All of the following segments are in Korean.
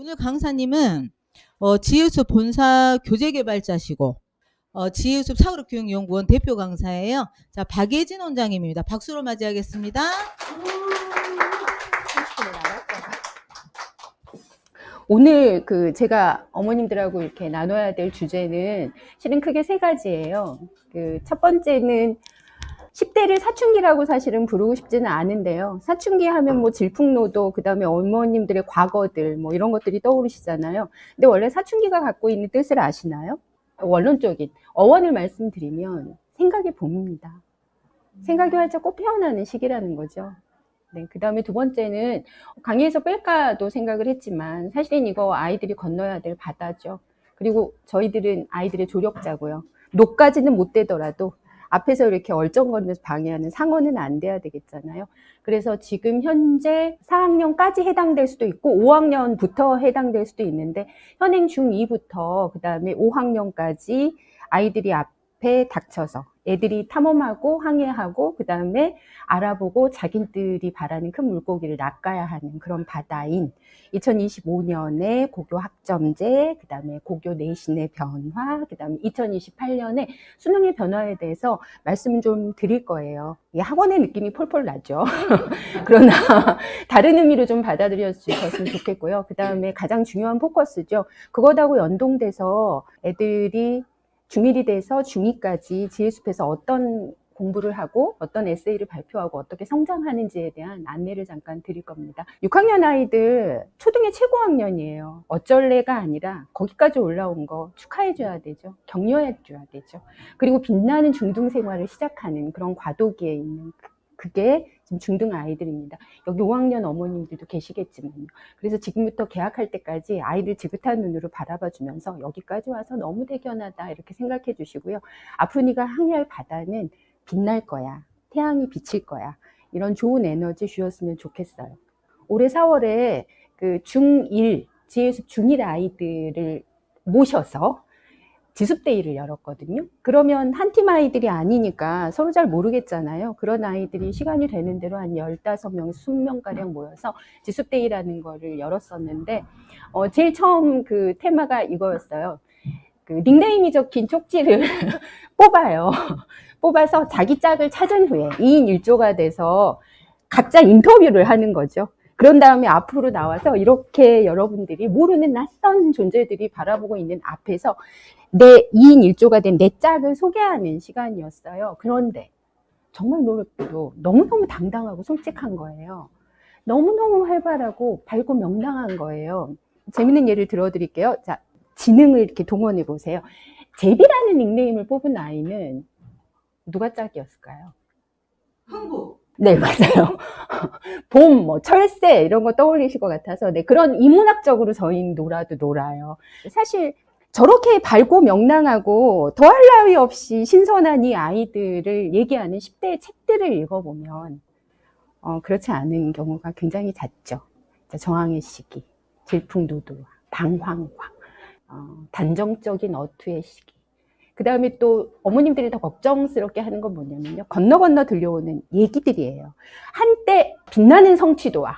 오늘 강사님은 지혜숲 본사 교재개발자시고 지혜숲 사그룹교육연구원 대표 강사예요. 자, 박예진 원장님입니다. 박수로 맞이하겠습니다. 오늘 제가 어머님들하고 이렇게 나눠야 될 주제는 실은 크게 세 가지예요. 첫 번째는 10대를 사춘기라고 사실은 부르고 싶지는 않은데요. 사춘기 하면 뭐 질풍노도, 그 다음에 어머님들의 과거들, 뭐 이런 것들이 떠오르시잖아요. 근데 원래 사춘기가 갖고 있는 뜻을 아시나요? 원론적인 어원을 말씀드리면 생각의 봄입니다. 생각이 활짝 꽃 피어나는 시기라는 거죠. 네, 그 다음에 두 번째는 강의에서 뺄까도 생각을 했지만 사실은 이거 아이들이 건너야 될 바다죠. 그리고 저희들은 아이들의 조력자고요. 노까지는 못 되더라도 앞에서 이렇게 얼쩡거리면서 방해하는 상어는 안 돼야 되겠잖아요. 그래서 지금 현재 4학년까지 해당될 수도 있고 5학년부터 해당될 수도 있는데 현행 중2부터 그 다음에 5학년까지 아이들이 앞에 닥쳐서 애들이 탐험하고 항해하고 그 다음에 알아보고 자기들이 바라는 큰 물고기를 낚아야 하는 그런 바다인 2025년에 고교 학점제, 그 다음에 고교 내신의 변화, 그 다음에 2028년에 수능의 변화에 대해서 말씀을 좀 드릴 거예요. 이 학원의 느낌이 폴폴 나죠. 그러나 다른 의미로 좀 받아들여 주셨으면 좋겠고요. 그 다음에 가장 중요한 포커스죠. 그것하고 연동돼서 애들이 중1이 돼서 중2까지 지혜숲에서 어떤 공부를 하고 어떤 에세이를 발표하고 어떻게 성장하는지에 대한 안내를 잠깐 드릴 겁니다. 6학년 아이들 초등의 최고학년이에요. 어쩔래가 아니라 거기까지 올라온 거 축하해줘야 되죠. 격려해줘야 되죠. 그리고 빛나는 중등 생활을 시작하는 그런 과도기에 있는 그게 지금 중등 아이들입니다. 여기 5학년 어머님들도 계시겠지만요. 그래서 지금부터 개학할 때까지 아이들 지긋한 눈으로 바라봐 주면서 여기까지 와서 너무 대견하다 이렇게 생각해 주시고요. 아프니가 항해할 바다는 빛날 거야. 태양이 비칠 거야. 이런 좋은 에너지 주셨으면 좋겠어요. 올해 4월에 중1, 지혜숲 중1 아이들을 모셔서 지숲데이를 열었거든요. 그러면 한 팀 아이들이 아니니까 서로 잘 모르겠잖아요. 그런 아이들이 시간이 되는 대로 한 15명, 20명가량 모여서 지숲데이라는 거를 열었었는데 제일 처음 테마가 이거였어요. 닉네임이 적힌 쪽지를 뽑아요. 뽑아서 자기 짝을 찾은 후에 2인 1조가 돼서 각자 인터뷰를 하는 거죠. 그런 다음에 앞으로 나와서 이렇게 여러분들이 모르는 낯선 존재들이 바라보고 있는 앞에서 내 2인 1조가 된 내 짝을 소개하는 시간이었어요. 그런데 정말 놀랍게도 너무너무 당당하고 솔직한 거예요. 너무너무 활발하고 밝고 명랑한 거예요. 재밌는 예를 들어드릴게요. 자, 지능을 이렇게 동원해 보세요. 제비라는 닉네임을 뽑은 아이는 누가 짝이었을까요? 흥부. 네, 맞아요. 봄, 철새 이런 거 떠올리실 것 같아서 네, 그런 인문학적으로 저희는 놀아도 놀아요. 사실 저렇게 밝고 명랑하고 더할 나위 없이 신선한 이 아이들을 얘기하는 10대의 책들을 읽어보면 그렇지 않은 경우가 굉장히 잦죠. 정황의 시기, 질풍노도와 방황과 단정적인 어투의 시기. 그 다음에 또 어머님들이 더 걱정스럽게 하는 건 뭐냐면요. 건너 들려오는 얘기들이에요. 한때 빛나는 성취도와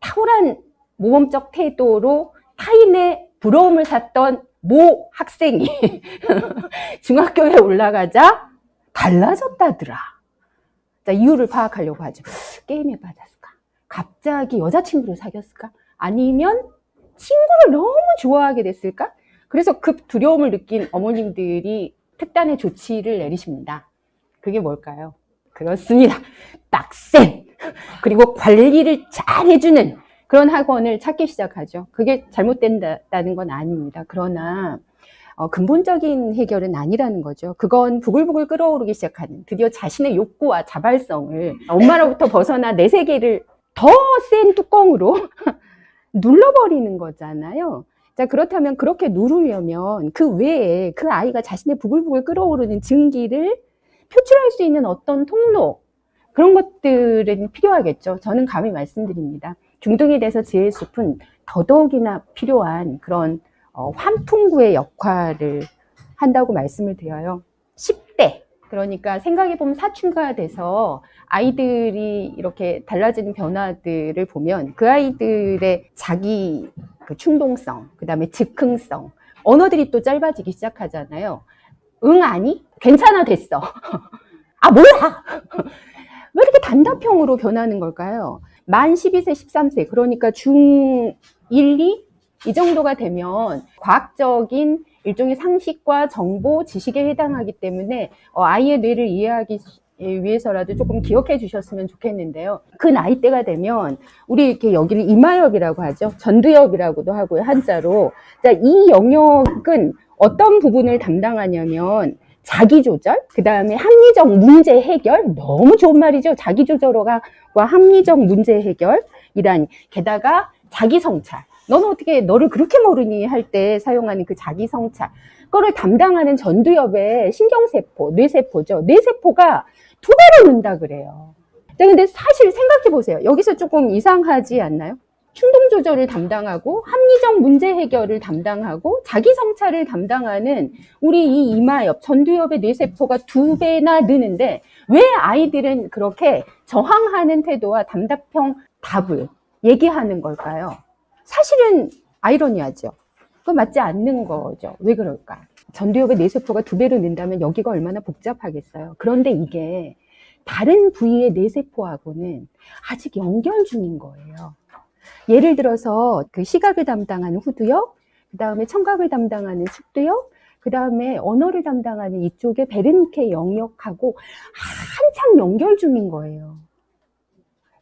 탁월한 모범적 태도로 타인의 부러움을 샀던 모 학생이 중학교에 올라가자 달라졌다더라. 자, 이유를 파악하려고 하죠. 게임에 빠졌을까? 갑자기 여자친구를 사귀었을까? 아니면 친구를 너무 좋아하게 됐을까? 그래서 급 두려움을 느낀 어머님들이 특단의 조치를 내리십니다. 그게 뭘까요? 그렇습니다. 빡센 그리고 관리를 잘 해주는 그런 학원을 찾기 시작하죠. 그게 잘못된다는 건 아닙니다. 그러나 근본적인 해결은 아니라는 거죠. 그건 부글부글 끓어오르기 시작하는 드디어 자신의 욕구와 자발성을 엄마로부터 벗어나 내 세계를 더 센 뚜껑으로 눌러버리는 거잖아요. 자, 그렇다면 그렇게 누르려면 그 외에 그 아이가 자신의 부글부글 끓어오르는 증기를 표출할 수 있는 어떤 통로, 그런 것들은 필요하겠죠. 저는 감히 말씀드립니다. 중등이 돼서 지혜숲은 더더욱이나 필요한 그런 환풍구의 역할을 한다고 말씀을 드려요. 10대, 그러니까 생각해보면 사춘기가 돼서 아이들이 이렇게 달라지는 변화들을 보면 그 아이들의 자기 그 충동성, 그 다음에 즉흥성. 언어들이 또 짧아지기 시작하잖아요. 응, 아니? 괜찮아, 됐어. 아, 몰라! 왜 이렇게 단답형으로 변하는 걸까요? 만 12세, 13세, 그러니까 중1, 2? 이 정도가 되면 과학적인 일종의 상식과 정보, 지식에 해당하기 때문에 아이의 뇌를 이해하기 위해서라도 조금 기억해 주셨으면 좋겠는데요. 그 나이대가 되면 우리 이렇게 여기를 이마엽이라고 하죠. 전두엽이라고도 하고요, 한자로. 자, 이 영역은 어떤 부분을 담당하냐면 자기조절, 그 다음에 합리적 문제 해결, 너무 좋은 말이죠. 자기조절과 합리적 문제 해결이란, 게다가 자기성찰. 너는 어떻게 너를 그렇게 모르니 할 때 사용하는 그 자기성찰. 그거를 담당하는 전두엽의 신경세포, 뇌세포죠. 뇌세포가 2배로 는다 그래요. 근데 사실 생각해 보세요. 여기서 조금 이상하지 않나요? 충동 조절을 담당하고 합리적 문제 해결을 담당하고 자기 성찰을 담당하는 우리 이 이마엽, 전두엽의 뇌세포가 2배나 느는데 왜 아이들은 그렇게 저항하는 태도와 단답형 답을 얘기하는 걸까요? 사실은 아이러니하죠. 그거 맞지 않는 거죠. 왜 그럴까? 전두엽의 뇌세포가 2배로 는다면 여기가 얼마나 복잡하겠어요. 그런데 이게 다른 부위의 뇌세포하고는 아직 연결 중인 거예요. 예를 들어서 그 시각을 담당하는 후두엽, 그 다음에 청각을 담당하는 측두엽, 그 다음에 언어를 담당하는 이쪽의 베르니케 영역하고 한참 연결 중인 거예요.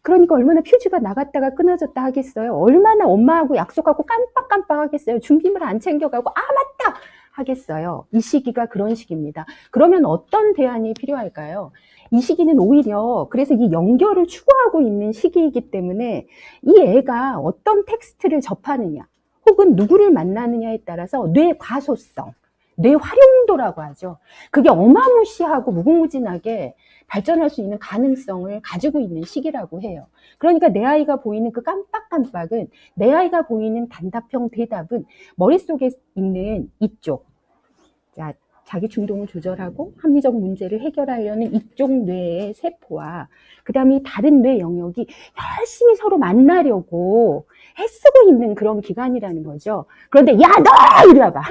그러니까 얼마나 퓨즈가 나갔다가 끊어졌다 하겠어요. 얼마나 엄마하고 약속하고 깜빡깜빡 하겠어요. 준비물 안 챙겨가고 아 맞다 하겠어요. 이 시기가 그런 시기입니다. 그러면 어떤 대안이 필요할까요? 이 시기는 오히려 그래서 이 연결을 추구하고 있는 시기이기 때문에 이 애가 어떤 텍스트를 접하느냐 혹은 누구를 만나느냐에 따라서 뇌 과소성, 뇌 활용도라고 하죠. 그게 어마무시하고 무궁무진하게 발전할 수 있는 가능성을 가지고 있는 시기라고 해요. 그러니까 내 아이가 보이는 그 깜빡깜빡은, 내 아이가 보이는 단답형 대답은 머릿속에 있는 이쪽, 자, 자기 충동을 조절하고 합리적 문제를 해결하려는 이쪽 뇌의 세포와 그 다음에 다른 뇌 영역이 열심히 서로 만나려고 애쓰고 있는 그런 기간이라는 거죠. 그런데 야, 너! 이리 와봐.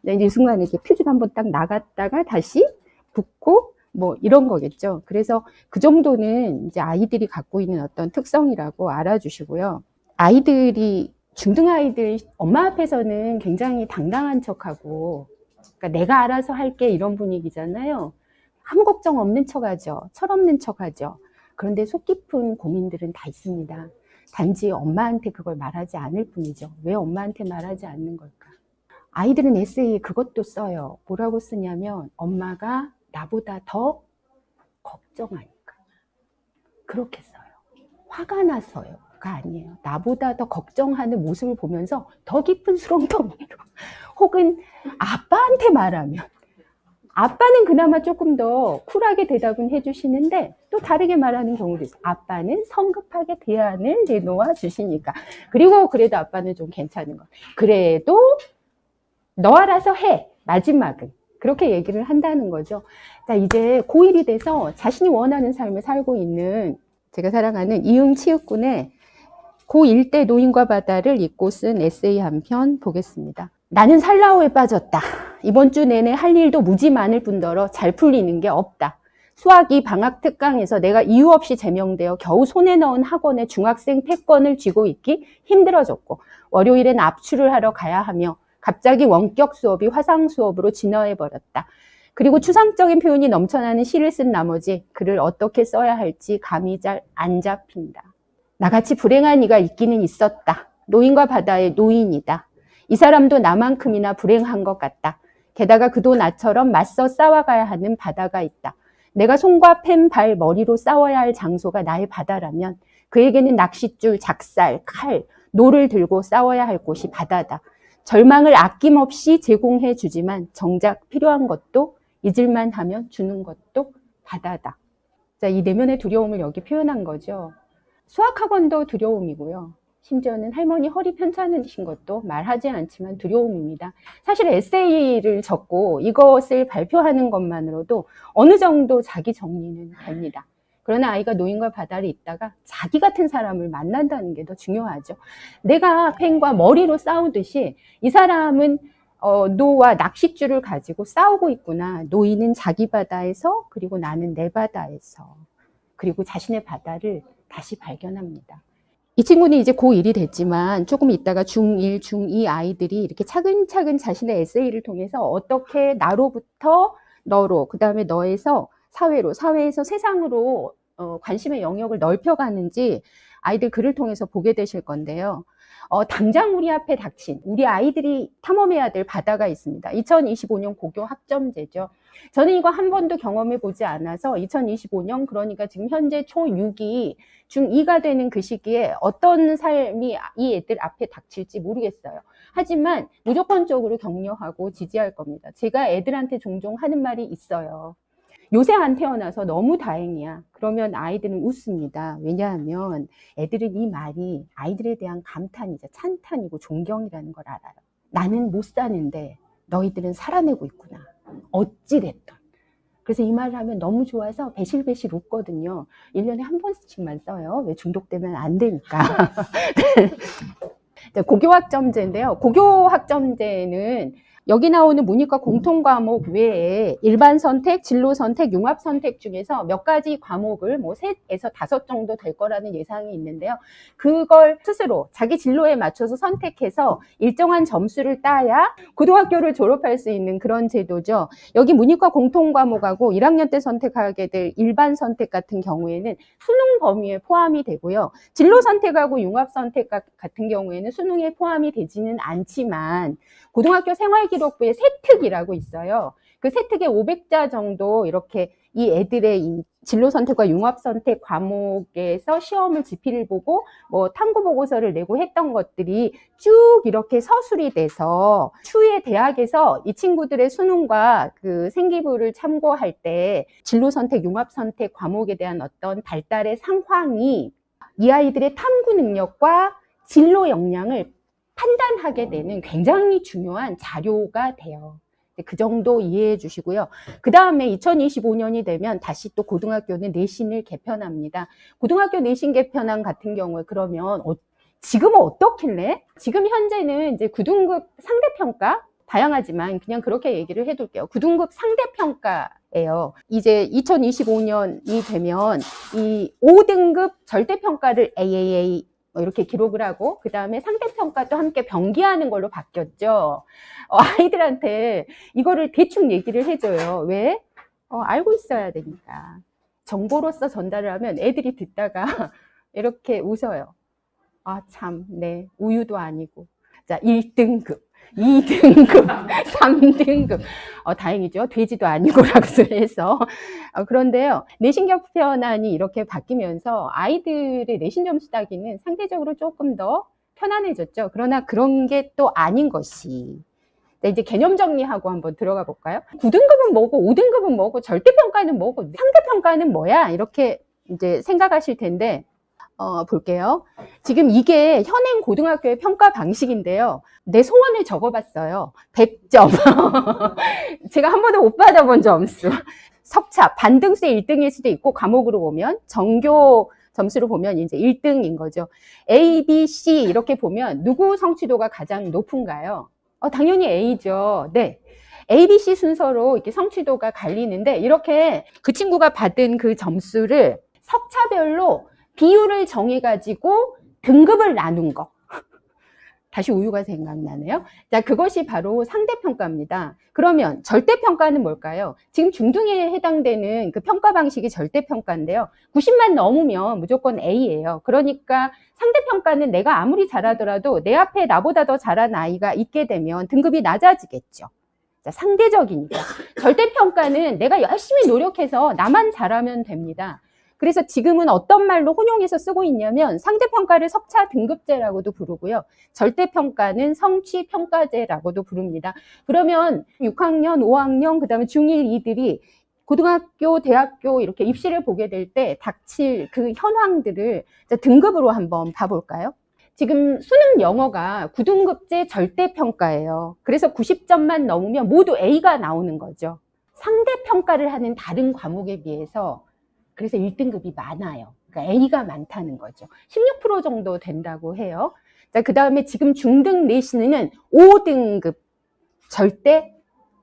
이제 이 순간에 이렇게 퓨즈가 한번 딱 나갔다가 다시 붙고 뭐 이런 거겠죠. 그래서 그 정도는 이제 아이들이 갖고 있는 어떤 특성이라고 알아주시고요. 아이들이, 중등아이들 엄마 앞에서는 굉장히 당당한 척하고, 그러니까 내가 알아서 할게 이런 분위기잖아요. 아무 걱정 없는 척하죠. 철없는 척하죠. 그런데 속 깊은 고민들은 다 있습니다. 단지 엄마한테 그걸 말하지 않을 뿐이죠. 왜 엄마한테 말하지 않는 걸까? 아이들은 에세이에 그것도 써요. 뭐라고 쓰냐면 엄마가 나보다 더 걱정하니까. 그렇게 써요. 화가 나서요가 아니에요. 나보다 더 걱정하는 모습을 보면서 더 깊은 수렁더미로 혹은 아빠한테 말하면 아빠는 그나마 조금 더 쿨하게 대답은 해주시는데 또 다르게 말하는 경우도 있어요. 아빠는 성급하게 대안을 내놓아 주시니까. 그리고 그래도 아빠는 좀 괜찮은 거. 그래도 너 알아서 해. 마지막은. 그렇게 얘기를 한다는 거죠. 자, 이제 고1이 돼서 자신이 원하는 삶을 살고 있는 제가 사랑하는 이응치읓군의 고1 때 노인과 바다를 읽고 쓴 에세이 한 편 보겠습니다. 나는 살라오에 빠졌다. 이번 주 내내 할 일도 무지 많을 뿐더러 잘 풀리는 게 없다. 수학이 방학 특강에서 내가 이유 없이 제명되어 겨우 손에 넣은 학원의 중학생 패권을 쥐고 있기 힘들어졌고 월요일엔 압출을 하러 가야 하며 갑자기 원격 수업이 화상 수업으로 진화해버렸다. 그리고 추상적인 표현이 넘쳐나는 시를 쓴 나머지 글을 어떻게 써야 할지 감이 잘 안 잡힌다. 나같이 불행한 이가 있기는 있었다. 노인과 바다의 노인이다. 이 사람도 나만큼이나 불행한 것 같다. 게다가 그도 나처럼 맞서 싸워가야 하는 바다가 있다. 내가 손과 펜, 발, 머리로 싸워야 할 장소가 나의 바다라면 그에게는 낚싯줄, 작살, 칼, 노를 들고 싸워야 할 곳이 바다다. 절망을 아낌없이 제공해 주지만 정작 필요한 것도 잊을만 하면 주는 것도 바다다. 자, 이 내면의 두려움을 여기 표현한 거죠. 수학학원도 두려움이고요. 심지어는 할머니 허리 편찮으신 것도 말하지 않지만 두려움입니다. 사실 에세이를 적고 이것을 발표하는 것만으로도 어느 정도 자기 정리는 됩니다. 그러나 아이가 노인과 바다를 있다가 자기 같은 사람을 만난다는 게 더 중요하죠. 내가 펜과 머리로 싸우듯이 이 사람은 노와 낚싯줄을 가지고 싸우고 있구나. 노인은 자기 바다에서, 그리고 나는 내 바다에서, 그리고 자신의 바다를 다시 발견합니다. 이 친구는 이제 고1이 됐지만 조금 있다가 중1, 중2 아이들이 이렇게 차근차근 자신의 에세이를 통해서 어떻게 나로부터 너로, 그 다음에 너에서 사회로, 사회에서 세상으로 관심의 영역을 넓혀가는지 아이들 글을 통해서 보게 되실 건데요. 당장 우리 앞에 닥친, 우리 아이들이 탐험해야 될 바다가 있습니다. 2025년 고교 학점제죠. 저는 이거 한 번도 경험해 보지 않아서 2025년, 그러니까 지금 현재 초6이 중2가 되는 그 시기에 어떤 삶이 이 애들 앞에 닥칠지 모르겠어요. 하지만 무조건적으로 격려하고 지지할 겁니다. 제가 애들한테 종종 하는 말이 있어요. 요새 안 태어나서 너무 다행이야. 그러면 아이들은 웃습니다. 왜냐하면 애들은 이 말이 아이들에 대한 감탄이죠. 찬탄이고 존경이라는 걸 알아요. 나는 못 사는데 너희들은 살아내고 있구나. 어찌됐든. 그래서 이 말을 하면 너무 좋아서 배실배실 웃거든요. 1년에 한 번씩만 써요. 왜 중독되면 안 되니까. 고교학점제인데요. 고교학점제는 여기 나오는 문이과 공통과목 외에 일반 선택, 진로 선택, 융합 선택 중에서 몇 가지 과목을 뭐 3에서 5 정도 될 거라는 예상이 있는데요. 그걸 스스로 자기 진로에 맞춰서 선택해서 일정한 점수를 따야 고등학교를 졸업할 수 있는 그런 제도죠. 여기 문이과 공통과목하고 1학년 때 선택하게 될 일반 선택 같은 경우에는 수능 범위에 포함이 되고요. 진로 선택하고 융합 선택 같은 경우에는 수능에 포함이 되지는 않지만 고등학교 생활기록부에 세특이라고 있어요. 그 세특에 500자 정도 이렇게 이 애들의 이 진로 선택과 융합 선택 과목에서 시험을 지필을 보고 뭐 탐구 보고서를 내고 했던 것들이 쭉 이렇게 서술이 돼서 추후에 대학에서 이 친구들의 수능과 그 생기부를 참고할 때 진로 선택, 융합 선택 과목에 대한 어떤 발달의 상황이 이 아이들의 탐구 능력과 진로 역량을 판단하게 되는 굉장히 중요한 자료가 돼요. 그 정도 이해해 주시고요. 그 다음에 2025년이 되면 다시 또 고등학교는 내신을 개편합니다. 고등학교 내신 개편안 같은 경우에 그러면 지금은 어떻길래? 지금 현재는 이제 9등급 상대평가? 다양하지만 그냥 그렇게 얘기를 해둘게요. 9등급 상대평가예요. 이제 2025년이 되면 이 5등급 절대평가를 AAA 이렇게 기록을 하고 그 다음에 상대평가도 함께 병기하는 걸로 바뀌었죠. 아이들한테 이거를 대충 얘기를 해줘요. 왜? 알고 있어야 되니까. 정보로서 전달을 하면 애들이 듣다가 이렇게 웃어요. 아, 참, 네. 우유도 아니고. 자, 1등급, 2등급, 3등급. 다행이죠. 돼지도 아니고라고 해서. 그런데요, 내신 개편안이 이렇게 바뀌면서 아이들의 내신 점수 따기는 상대적으로 조금 더 편안해졌죠. 그러나 그런 게 또 아닌 것이. 이제 개념 정리하고 한번 들어가 볼까요? 9등급은 뭐고, 5등급은 뭐고, 절대평가는 뭐고, 상대평가는 뭐야? 이렇게 이제 생각하실 텐데, 볼게요. 지금 이게 현행 고등학교의 평가 방식인데요. 내 소원을 적어봤어요. 100점. 제가 한 번도 못 받아본 점수. 석차, 반등수의 1등일 수도 있고, 과목으로 보면, 전교 점수로 보면 이제 1등인 거죠. A, B, C 이렇게 보면 누구 성취도가 가장 높은가요? 당연히 A죠. 네. A, B, C 순서로 이렇게 성취도가 갈리는데, 이렇게 그 친구가 받은 그 점수를 석차별로 비율을 정해가지고 등급을 나눈 거. 다시 우유가 생각나네요. 자, 그것이 바로 상대평가입니다. 그러면 절대평가는 뭘까요? 지금 중등에 해당되는 그 평가 방식이 절대평가인데요. 90만 넘으면 무조건 A예요. 그러니까 상대평가는 내가 아무리 잘하더라도 내 앞에 나보다 더 잘한 아이가 있게 되면 등급이 낮아지겠죠. 자, 상대적이니까. 절대평가는 내가 열심히 노력해서 나만 잘하면 됩니다. 그래서 지금은 어떤 말로 혼용해서 쓰고 있냐면 상대평가를 석차 등급제라고도 부르고요. 절대평가는 성취평가제라고도 부릅니다. 그러면 6학년, 5학년, 그 다음에 중1, 2들이 고등학교, 대학교 이렇게 입시를 보게 될 때 닥칠 그 현황들을 등급으로 한번 봐볼까요? 지금 수능 영어가 9등급제 절대평가예요. 그래서 90점만 넘으면 모두 A가 나오는 거죠. 상대평가를 하는 다른 과목에 비해서 그래서 1등급이 많아요. 그러니까 A가 많다는 거죠. 16% 정도 된다고 해요. 자, 그 다음에 지금 중등 내신은 5등급 절대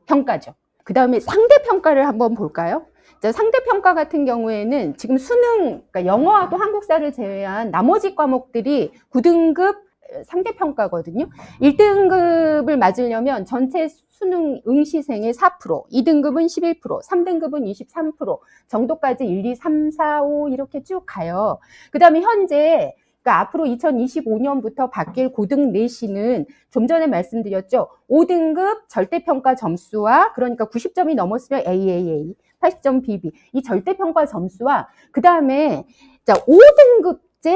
평가죠. 그 다음에 상대평가를 한번 볼까요? 자, 상대평가 같은 경우에는 지금 수능, 그러니까 영어하고 한국사를 제외한 나머지 과목들이 9등급 상대평가거든요. 1등급을 맞으려면 전체 수능 응시생의 4%, 2등급은 11%, 3등급은 23% 정도까지 1, 2, 3, 4, 5 이렇게 쭉 가요. 그 다음에 현재 그러니까 앞으로 2025년부터 바뀔 고등 내신은 좀 전에 말씀드렸죠. 5등급 절대평가 점수와 그러니까 90점이 넘었으면 AAA, 80점 BB 이 절대평가 점수와 그 다음에 자 5등급제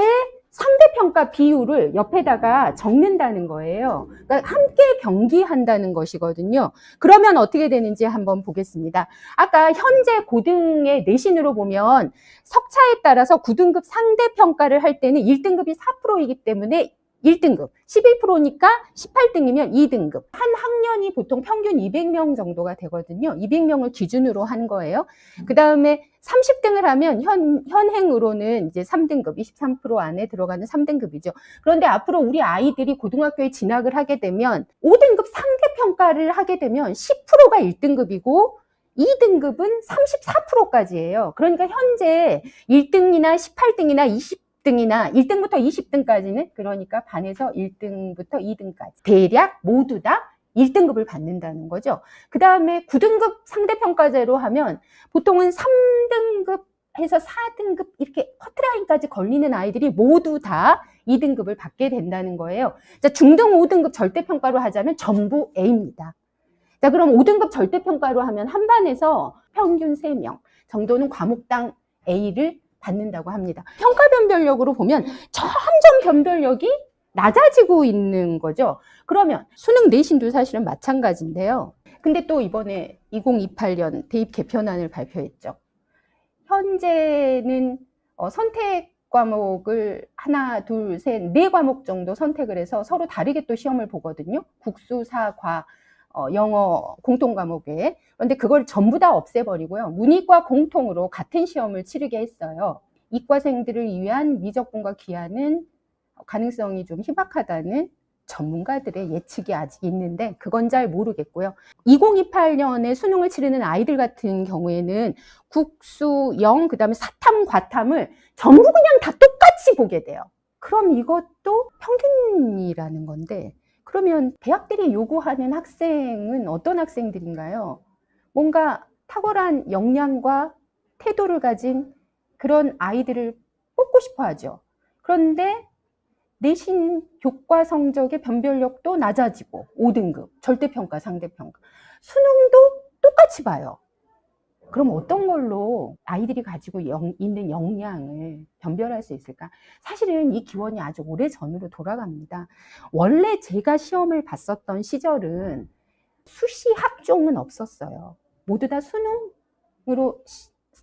상대평가 비율을 옆에다가 적는다는 거예요. 그러니까 함께 경기한다는 것이거든요. 그러면 어떻게 되는지 한번 보겠습니다. 아까 현재 고등의 내신으로 보면 석차에 따라서 9등급 상대평가를 할 때는 1등급이 4%이기 때문에 1등급, 11%니까 18등이면 2등급. 한 학년이 보통 평균 200명 정도가 되거든요. 200명을 기준으로 한 거예요. 그 다음에 30등을 하면 현행으로는 이제 3등급, 23% 안에 들어가는 3등급이죠. 그런데 앞으로 우리 아이들이 고등학교에 진학을 하게 되면 5등급 상대평가를 하게 되면 10%가 1등급이고 2등급은 34%까지예요. 그러니까 현재 1등이나 18등이나 20등이나 1등부터 20등까지는 그러니까 반에서 1등부터 2등까지 대략 모두 다 1등급을 받는다는 거죠. 그 다음에 9등급 상대평가제로 하면 보통은 3등급에서 4등급 이렇게 커트라인까지 걸리는 아이들이 모두 다 2등급을 받게 된다는 거예요. 자, 중등 5등급 절대평가로 하자면 전부 A입니다. 자, 그럼 5등급 절대평가로 하면 한 반에서 평균 3명 정도는 과목당 A를 받는다고 합니다. 평가 변별력으로 보면 점점 변별력이 낮아지고 있는 거죠. 그러면 수능 내신도 사실은 마찬가지인데요. 근데 또 이번에 2028년 대입 개편안을 발표했죠. 현재는 선택 과목을 하나, 둘, 셋, 네 과목 정도 선택을 해서 서로 다르게 또 시험을 보거든요. 국수, 사, 과, 영어 공통 과목에. 그런데 그걸 전부 다 없애버리고요. 문이과 공통으로 같은 시험을 치르게 했어요. 이과생들을 위한 미적분과 기하는 가능성이 좀 희박하다는 전문가들의 예측이 아직 있는데 그건 잘 모르겠고요. 2028년에 수능을 치르는 아이들 같은 경우에는 국수, 영, 그 다음에 사탐, 과탐을 전부 그냥 다 똑같이 보게 돼요. 그럼 이것도 평균이라는 건데 그러면 대학들이 요구하는 학생은 어떤 학생들인가요? 뭔가 탁월한 역량과 태도를 가진 그런 아이들을 뽑고 싶어 하죠. 그런데 내신 교과 성적의 변별력도 낮아지고 5등급, 절대평가, 상대평가. 수능도 똑같이 봐요. 그럼 어떤 걸로 아이들이 가지고 있는 역량을 변별할 수 있을까? 사실은 이 기원이 아주 오래전으로 돌아갑니다. 원래 제가 시험을 봤었던 시절은 수시 학종은 없었어요. 모두 다 수능으로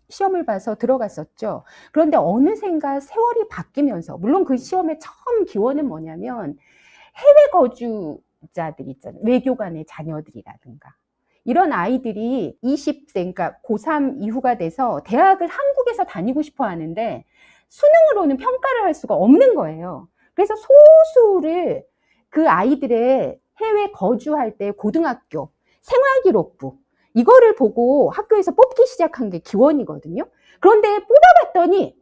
시험을 봐서 들어갔었죠. 그런데 어느샌가 세월이 바뀌면서 물론 그 시험의 처음 기원은 뭐냐면 해외 거주자들 있잖아요. 외교관의 자녀들이라든가 이런 아이들이 20세 그러니까 고3 이후가 돼서 대학을 한국에서 다니고 싶어 하는데 수능으로는 평가를 할 수가 없는 거예요. 그래서 소수를 그 아이들의 해외 거주할 때 고등학교 생활기록부 이거를 보고 학교에서 뽑기 시작한 게 기원이거든요. 그런데 뽑아봤더니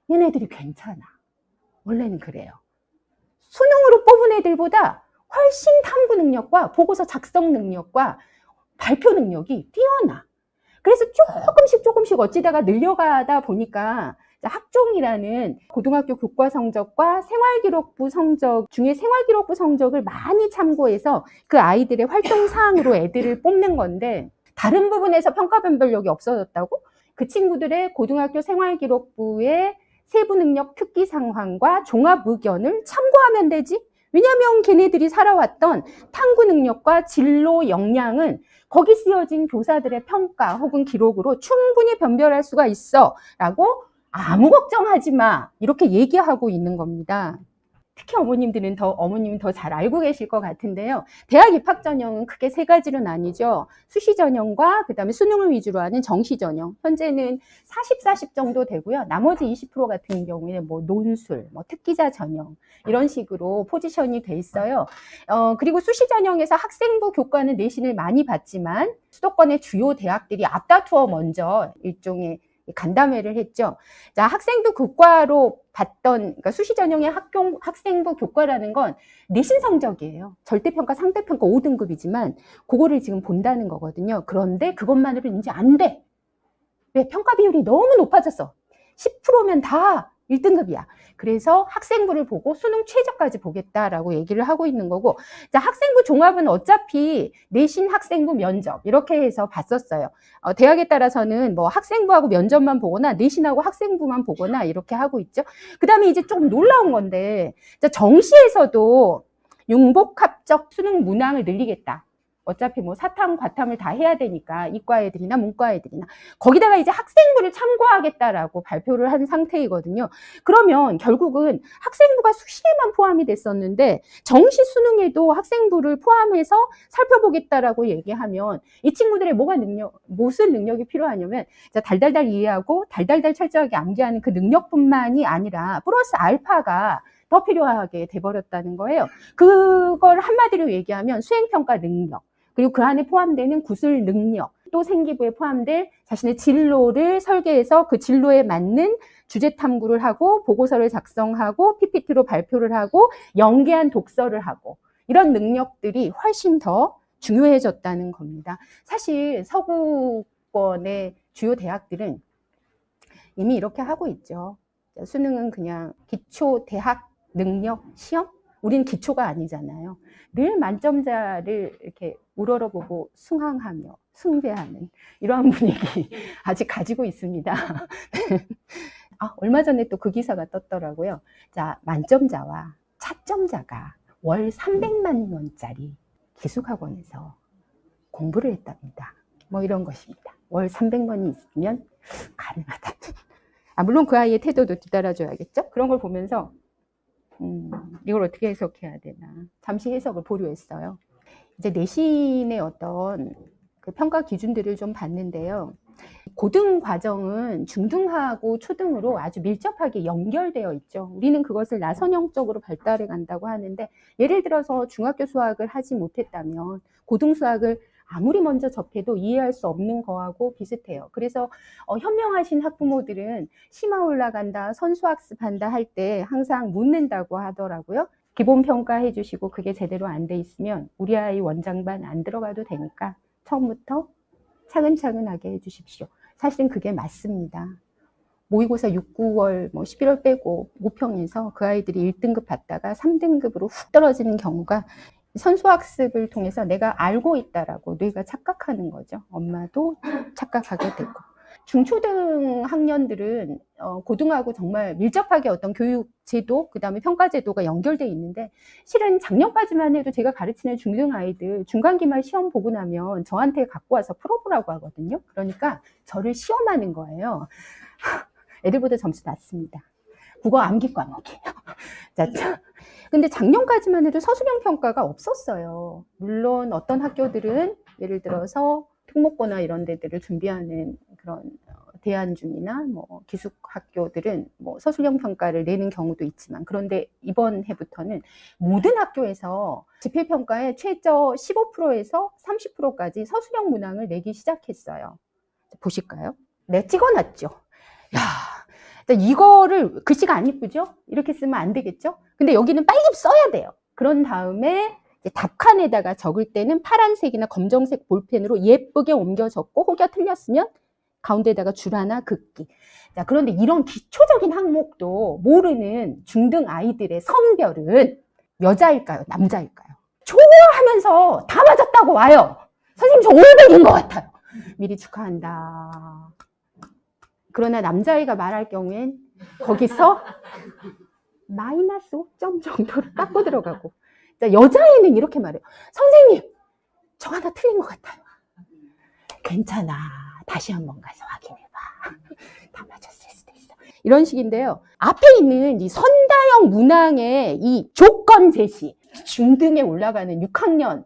얘네들이 괜찮아. 원래는 그래요. 수능으로 뽑은 애들보다 훨씬 탐구 능력과 보고서 작성 능력과 발표 능력이 뛰어나. 그래서 조금씩 어찌다가 늘려가다 보니까 학종이라는 고등학교 교과 성적과 생활기록부 성적 중에 생활기록부 성적을 많이 참고해서 그 아이들의 활동 사항으로 애들을 뽑는 건데 다른 부분에서 평가 변별력이 없어졌다고? 그 친구들의 고등학교 생활기록부의 세부 능력 특기 상황과 종합 의견을 참고하면 되지? 왜냐하면 걔네들이 살아왔던 탐구 능력과 진로 역량은 거기 쓰여진 교사들의 평가 혹은 기록으로 충분히 변별할 수가 있어 라고 아무 걱정하지 마 이렇게 얘기하고 있는 겁니다. 특히 어머님은 더 잘 알고 계실 것 같은데요. 대학 입학 전형은 크게 세 가지로 나뉘죠. 수시 전형과 그다음에 수능을 위주로 하는 정시 전형. 현재는 40 정도 되고요. 나머지 20% 같은 경우에는 뭐 논술, 뭐 특기자 전형 이런 식으로 포지션이 돼 있어요. 그리고 수시 전형에서 학생부 교과는 내신을 많이 봤지만 수도권의 주요 대학들이 앞다투어 먼저 일종의 간담회를 했죠. 자, 학생부 교과로 봤던, 그러니까 수시 전형의 학생부 교과라는 건 내신 성적이에요. 절대평가, 상대평가 5등급이지만 그거를 지금 본다는 거거든요. 그런데 그것만으로는 이제 안 돼. 왜? 평가 비율이 너무 높아졌어. 10%면 다 1등급이야. 그래서 학생부를 보고 수능 최저까지 보겠다라고 얘기를 하고 있는 거고, 자, 학생부 종합은 어차피 내신, 학생부, 면접 이렇게 해서 봤었어요. 대학에 따라서는 뭐 학생부하고 면접만 보거나 내신하고 학생부만 보거나 이렇게 하고 있죠. 그 다음에 이제 조금 놀라운 건데, 자, 정시에서도 융복합적 수능 문항을 늘리겠다. 어차피 뭐 사탐, 과탐을 다 해야 되니까 이과 애들이나 문과 애들이나 거기다가 이제 학생부를 참고하겠다라고 발표를 한 상태이거든요. 그러면 결국은 학생부가 수시에만 포함이 됐었는데 정시 수능에도 학생부를 포함해서 살펴보겠다라고 얘기하면 이 친구들의 무슨 능력이 필요하냐면 달달달 이해하고 달달달 철저하게 암기하는 그 능력뿐만이 아니라 플러스 알파가 더 필요하게 돼버렸다는 거예요. 그걸 한마디로 얘기하면 수행평가 능력, 그리고 그 안에 포함되는 구술 능력, 또 생기부에 포함될 자신의 진로를 설계해서 그 진로에 맞는 주제 탐구를 하고 보고서를 작성하고 PPT로 발표를 하고 연계한 독서를 하고 이런 능력들이 훨씬 더 중요해졌다는 겁니다. 사실 서구권의 주요 대학들은 이미 이렇게 하고 있죠. 수능은 그냥 기초 대학 능력 시험? 우린 기초가 아니잖아요. 늘 만점자를 이렇게 우러러보고 숭앙하며 숭배하는 이러한 분위기 아직 가지고 있습니다. 얼마 전에 또 그 기사가 떴더라고요. 자, 만점자와 차점자가 월 300만 원짜리 기숙학원에서 공부를 했답니다. 뭐 이런 것입니다. 월 300만이 있으면 가능하다. 물론 그 아이의 태도도 뒤따라줘야겠죠? 그런 걸 보면서 이걸 어떻게 해석해야 되나 잠시 해석을 보류했어요. 이제 내신의 어떤 그 평가 기준들을 좀 봤는데요. 고등 과정은 중등하고 초등으로 아주 밀접하게 연결되어 있죠. 우리는 그것을 나선형적으로 발달해 간다고 하는데, 예를 들어서 중학교 수학을 하지 못했다면 고등 수학을 아무리 먼저 접해도 이해할 수 없는 거하고 비슷해요. 그래서 현명하신 학부모들은 심화 올라간다, 선수학습한다 할 때 항상 묻는다고 하더라고요. 기본 평가해 주시고 그게 제대로 안 돼 있으면 우리 아이 원장반 안 들어가도 되니까 처음부터 차근차근하게 해 주십시오. 사실은 그게 맞습니다. 모의고사 6, 9월, 11월 빼고 모평에서 그 아이들이 1등급 받다가 3등급으로 훅 떨어지는 경우가 선수학습을 통해서 내가 알고 있다라고 뇌가 착각하는 거죠. 엄마도 착각하게 되고. 중초등 학년들은 고등하고 정말 밀접하게 어떤 교육 제도, 그 다음에 평가 제도가 연결돼 있는데, 실은 작년까지만 해도 제가 가르치는 중등 아이들 중간 기말 시험 보고 나면 저한테 갖고 와서 풀어보라고 하거든요. 그러니까 저를 시험하는 거예요. 애들보다 점수 낮습니다. 국어 암기 과목이에요. 자, 근데 작년까지만 해도 서술형 평가가 없었어요. 물론 어떤 학교들은 예를 들어서 특목고나 이런 데들을 준비하는 그런 대안중이나 기숙학교들은 서술형 평가를 내는 경우도 있지만, 그런데 이번 해부터는 모든 학교에서 지필평가의 최저 15%에서 30%까지 서술형 문항을 내기 시작했어요. 보실까요? 네, 찍어놨죠. 야, 이거를 글씨가 안 이쁘죠? 이렇게 쓰면 안 되겠죠? 근데 여기는 빨리 써야 돼요. 그런 다음에 답칸에다가 적을 때는 파란색이나 검정색 볼펜으로 예쁘게 옮겨 적고, 혹여 틀렸으면 가운데다가 줄 하나 긋기. 자, 그런데 이런 기초적인 항목도 모르는 중등 아이들의 성별은 여자일까요? 남자일까요? 좋아하면서 다 맞았다고 와요. 선생님, 저 500인 것 같아요. 미리 축하한다. 그러나 남자아이가 말할 경우엔 거기서 마이너스 5점 정도를 깎고 들어가고. 자, 여자애는 이렇게 말해요. 선생님, 저 하나 틀린 것 같아요. 괜찮아. 다시 한번 가서 확인해봐. 다 맞았을 수도 있어. 이런 식인데요. 앞에 있는 이 선다형 문항의 이 조건 제시, 중등에 올라가는 6학년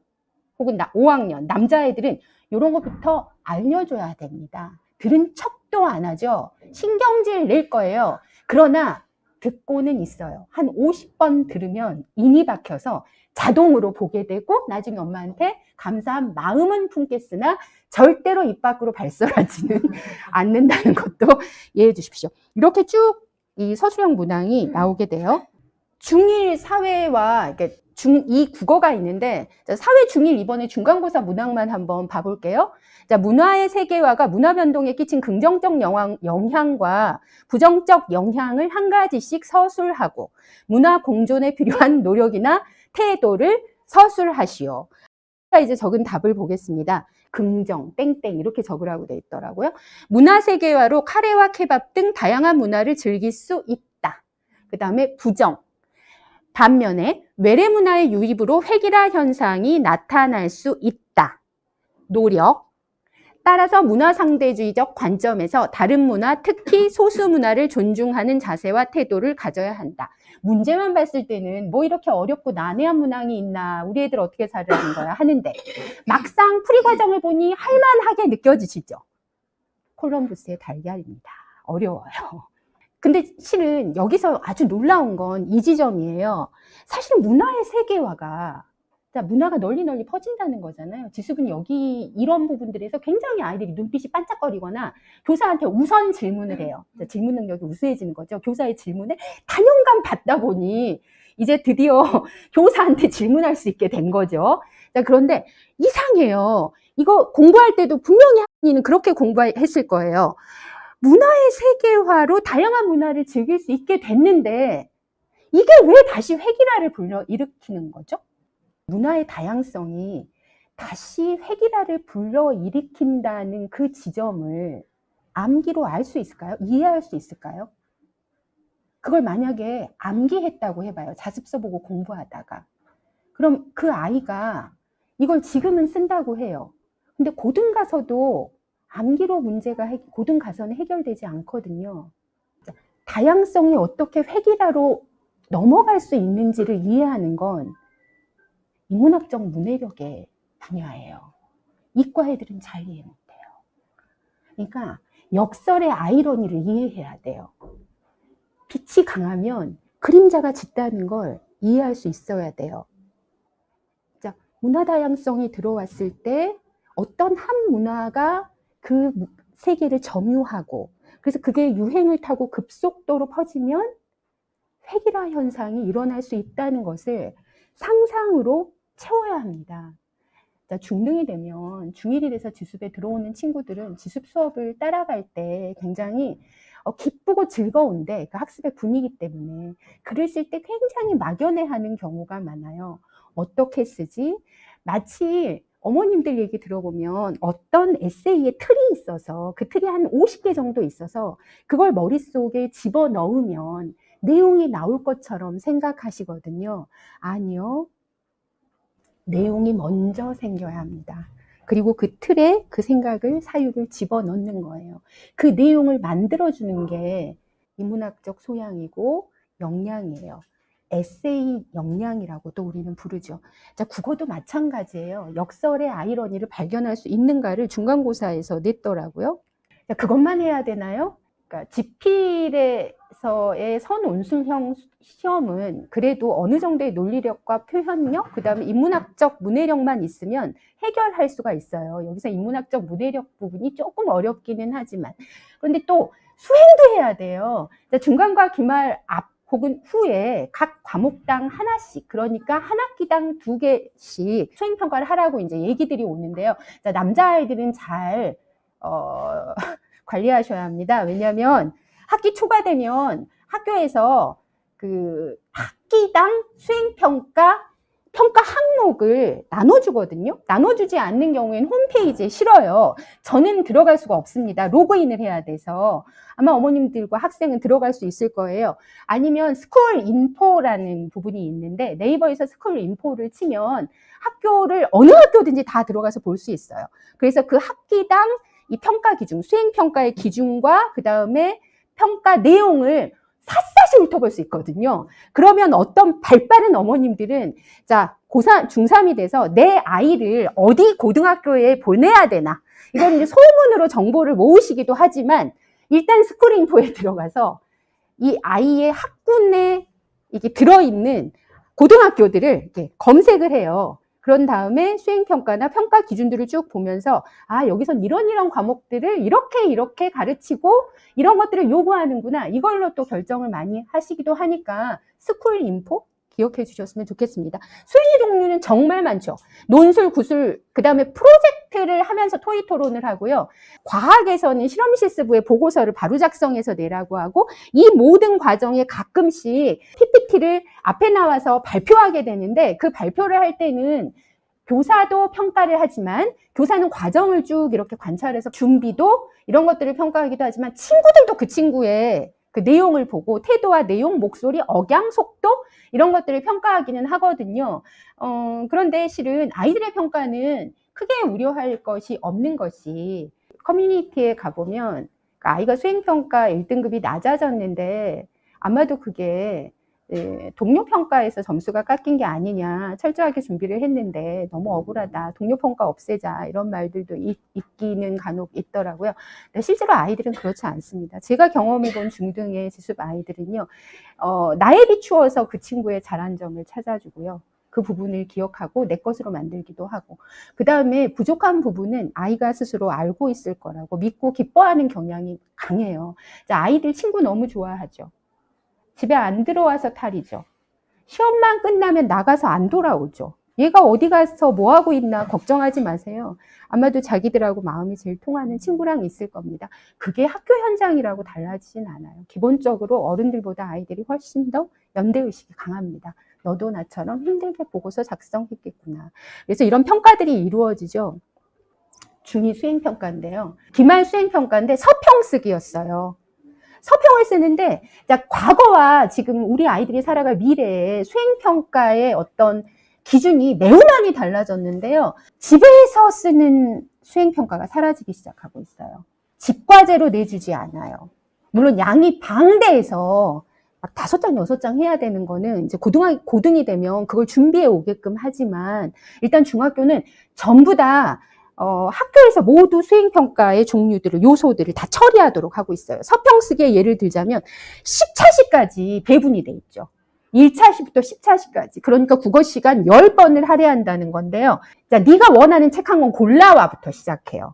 혹은 5학년 남자애들은 이런 것부터 알려줘야 됩니다. 들은 척도 안 하죠. 신경질 낼 거예요. 그러나 듣고는 있어요. 한 50번 들으면 인이 박혀서 자동으로 보게 되고 나중에 엄마한테 감사한 마음은 품겠으나 절대로 입 밖으로 발설하지는 않는다는 것도 이해해 주십시오. 이렇게 쭉 이 서술형 문항이 나오게 돼요. 중1 사회와 중2 국어가 있는데 사회 중1 이번에 중간고사 문항만 한번 봐볼게요. 자, 문화의 세계화가 문화 변동에 끼친 긍정적 영향과 부정적 영향을 한 가지씩 서술하고 문화 공존에 필요한 노력이나 태도를 서술하시오. 이제 적은 답을 보겠습니다. 긍정, 땡땡 이렇게 적으라고 돼 있더라고요. 문화 세계화로 카레와 케밥 등 다양한 문화를 즐길 수 있다. 그 다음에 부정. 반면에 외래 문화의 유입으로 획일화 현상이 나타날 수 있다. 노력. 따라서 문화 상대주의적 관점에서 다른 문화, 특히 소수 문화를 존중하는 자세와 태도를 가져야 한다. 문제만 봤을 때는 뭐 이렇게 어렵고 난해한 문항이 있나, 우리 애들 어떻게 살으라는 거야 하는데 막상 풀이 과정을 보니 할만하게 느껴지시죠? 콜럼버스의 달걀입니다. 어려워요. 근데 실은 여기서 아주 놀라운 건 이 지점이에요. 사실 문화의 세계화가 문화가 널리 퍼진다는 거잖아요. 지숙은 여기 이런 부분들에서 굉장히 아이들이 눈빛이 반짝거리거나 교사한테 우선 질문을 해요. 질문 능력이 우수해지는 거죠. 교사의 질문에 단연감 받다 보니 이제 드디어 교사한테 질문할 수 있게 된 거죠. 자, 그런데 이상해요. 이거 공부할 때도 분명히 학생이는 그렇게 공부했을 거예요. 문화의 세계화로 다양한 문화를 즐길 수 있게 됐는데 이게 왜 다시 획일화를 불러일으키는 거죠? 문화의 다양성이 다시 획일화를 불러일으킨다는 그 지점을 암기로 알 수 있을까요? 이해할 수 있을까요? 그걸 만약에 암기했다고 해봐요. 자습서 보고 공부하다가. 그럼 그 아이가 이걸 지금은 쓴다고 해요. 근데 고등 가서도 암기로 문제가 고등 가서는 해결되지 않거든요. 다양성이 어떻게 획일화로 넘어갈 수 있는지를 이해하는 건 인문학적 문해력의 분야예요. 이과 애들은 잘 이해 못해요. 그러니까 역설의 아이러니를 이해해야 돼요. 빛이 강하면 그림자가 짙다는 걸 이해할 수 있어야 돼요. 자, 문화 다양성이 들어왔을 때 어떤 한 문화가 그 세계를 점유하고 그래서 그게 유행을 타고 급속도로 퍼지면 획일화 현상이 일어날 수 있다는 것을 상상으로 채워야 합니다. 중등이 되면 중1이 돼서 지습에 들어오는 친구들은 지습 수업을 따라갈 때 굉장히 기쁘고 즐거운데 그 학습의 분위기 때문에 글을 쓸 때 굉장히 막연해하는 경우가 많아요. 어떻게 쓰지? 마치 어머님들 얘기 들어보면 어떤 에세이의 틀이 있어서 그 틀이 한 50개 정도 있어서 그걸 머릿속에 집어넣으면 내용이 나올 것처럼 생각하시거든요. 아니요. 내용이 먼저 생겨야 합니다. 그리고 그 틀에 그 생각을 사유를 집어넣는 거예요. 그 내용을 만들어주는 게 인문학적 소양이고 역량이에요. 에세이 역량이라고도 우리는 부르죠. 자, 국어도 마찬가지예요. 역설의 아이러니를 발견할 수 있는가를 중간고사에서 냈더라고요. 자, 그것만 해야 되나요? 그러니까 지필에서의 선온술형 시험은 그래도 어느 정도의 논리력과 표현력, 그 다음에 인문학적 문해력만 있으면 해결할 수가 있어요. 여기서 인문학적 문해력 부분이 조금 어렵기는 하지만. 그런데 또 수행도 해야 돼요. 중간과 기말 앞 혹은 후에 각 과목당 하나씩, 그러니까 한 학기당 2개씩 수행평가를 하라고 이제 얘기들이 오는데요. 자, 남자아이들은 잘 관리하셔야 합니다. 왜냐하면 학기 초가 되면 학교에서 그 학기당 수행평가 항목을 나눠주거든요. 나눠주지 않는 경우에는 홈페이지에 실어요. 저는 들어갈 수가 없습니다. 로그인을 해야 돼서. 아마 어머님들과 학생은 들어갈 수 있을 거예요. 아니면 스쿨 인포라는 부분이 있는데 네이버에서 스쿨 인포를 치면 학교를 어느 학교든지 다 들어가서 볼 수 있어요. 그래서 그 학기당 이 평가 기준, 수행평가의 기준과 그 다음에 평가 내용을 샅샅이 훑어볼 수 있거든요. 그러면 어떤 발빠른 어머님들은 자, 고3, 중3이 돼서 내 아이를 어디 고등학교에 보내야 되나. 이건 이제 소문으로 정보를 모으시기도 하지만 일단 스쿨인포에 들어가서 이 아이의 학군에 이게 들어있는 고등학교들을 이렇게 검색을 해요. 그런 다음에 수행평가나 평가 기준들을 쭉 보면서 아, 여기선 이런 과목들을 이렇게 가르치고 이런 것들을 요구하는구나. 이걸로 또 결정을 많이 하시기도 하니까 스쿨인포 기억해 주셨으면 좋겠습니다. 수행의 종류는 정말 많죠. 논술, 구술, 그 다음에 프로젝트를 하면서 토의 토론을 하고요. 과학에서는 실험 실습부의 보고서를 바로 작성해서 내라고 하고 이 모든 과정에 가끔씩 PPT를 앞에 나와서 발표하게 되는데 그 발표를 할 때는 교사도 평가를 하지만 교사는 과정을 쭉 이렇게 관찰해서 준비도 이런 것들을 평가하기도 하지만 친구들도 그 친구의 그 내용을 보고 태도와 내용, 목소리, 억양, 속도 이런 것들을 평가하기는 하거든요. 그런데 실은 아이들의 평가는 크게 우려할 것이 없는 것이 커뮤니티에 가보면 아이가 수행평가 1등급이 낮아졌는데 아마도 그게 동료평가에서 점수가 깎인 게 아니냐 철저하게 준비를 했는데 너무 억울하다 동료평가 없애자 이런 말들도 있기는 간혹 있더라고요. 근데 실제로 아이들은 그렇지 않습니다. 제가 경험해본 중등의 지수 아이들은요 나에 비추어서 그 친구의 잘한 점을 찾아주고요 그 부분을 기억하고 내 것으로 만들기도 하고 그 다음에 부족한 부분은 아이가 스스로 알고 있을 거라고 믿고 기뻐하는 경향이 강해요. 아이들 친구 너무 좋아하죠. 집에 안 들어와서 탈이죠. 시험만 끝나면 나가서 안 돌아오죠. 얘가 어디 가서 뭐 하고 있나 걱정하지 마세요. 아마도 자기들하고 마음이 제일 통하는 친구랑 있을 겁니다. 그게 학교 현장이라고 달라지진 않아요. 기본적으로 어른들보다 아이들이 훨씬 더 연대의식이 강합니다. 너도 나처럼 힘들게 보고서 작성했겠구나. 그래서 이런 평가들이 이루어지죠. 중2 수행평가인데요. 기말 수행평가인데 서평 쓰기였어요. 서평을 쓰는데 과거와 지금 우리 아이들이 살아갈 미래의 수행평가의 어떤 기준이 매우 많이 달라졌는데요. 집에서 쓰는 수행평가가 사라지기 시작하고 있어요. 집과제로 내주지 않아요. 물론 양이 방대해서 막 5장, 6장 해야 되는 거는 이제 고등이 되면 그걸 준비해 오게끔 하지만 일단 중학교는 전부 다 학교에서 모두 수행평가의 종류들을, 요소들을 다 처리하도록 하고 있어요. 서평쓰기의 예를 들자면 10차시까지 배분이 돼 있죠. 1차시부터 10차시까지. 그러니까 국어시간 10번을 할애한다는 건데요. 자, 네가 원하는 책 한 권 골라와부터 시작해요.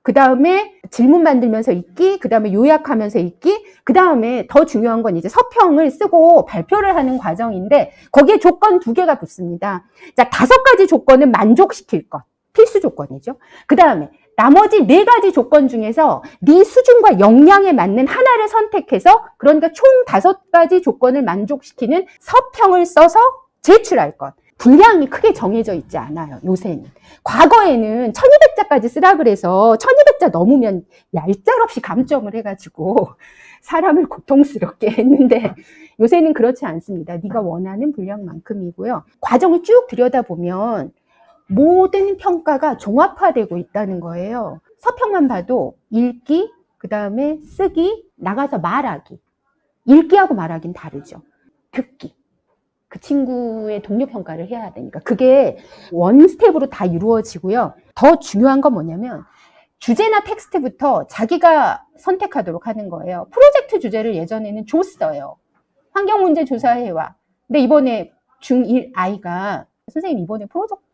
그 다음에 질문 만들면서 읽기, 그 다음에 요약하면서 읽기, 그 다음에 더 중요한 건 이제 서평을 쓰고 발표를 하는 과정인데 거기에 조건 2개가 붙습니다. 자, 5가지 조건은 만족시킬 것. 필수 조건이죠. 그 다음에 나머지 4가지 조건 중에서 네 수준과 역량에 맞는 하나를 선택해서 그러니까 총 5가지 조건을 만족시키는 서평을 써서 제출할 것. 분량이 크게 정해져 있지 않아요. 요새는. 과거에는 1200자까지 쓰라 그래서 1200자 넘으면 얄짤없이 감점을 해가지고 사람을 고통스럽게 했는데 요새는 그렇지 않습니다. 네가 원하는 분량만큼이고요. 과정을 쭉 들여다보면 모든 평가가 종합화되고 있다는 거예요. 서평만 봐도 읽기, 그 다음에 쓰기, 나가서 말하기. 읽기하고 말하기는 다르죠. 듣기. 그 친구의 동료 평가를 해야 되니까. 그게 원 스텝으로 다 이루어지고요. 더 중요한 건 뭐냐면 주제나 텍스트부터 자기가 선택하도록 하는 거예요. 프로젝트 주제를 예전에는 줬어요. 환경문제 조사해와. 근데 이번에 중1 아이가 선생님 이번에 프로젝트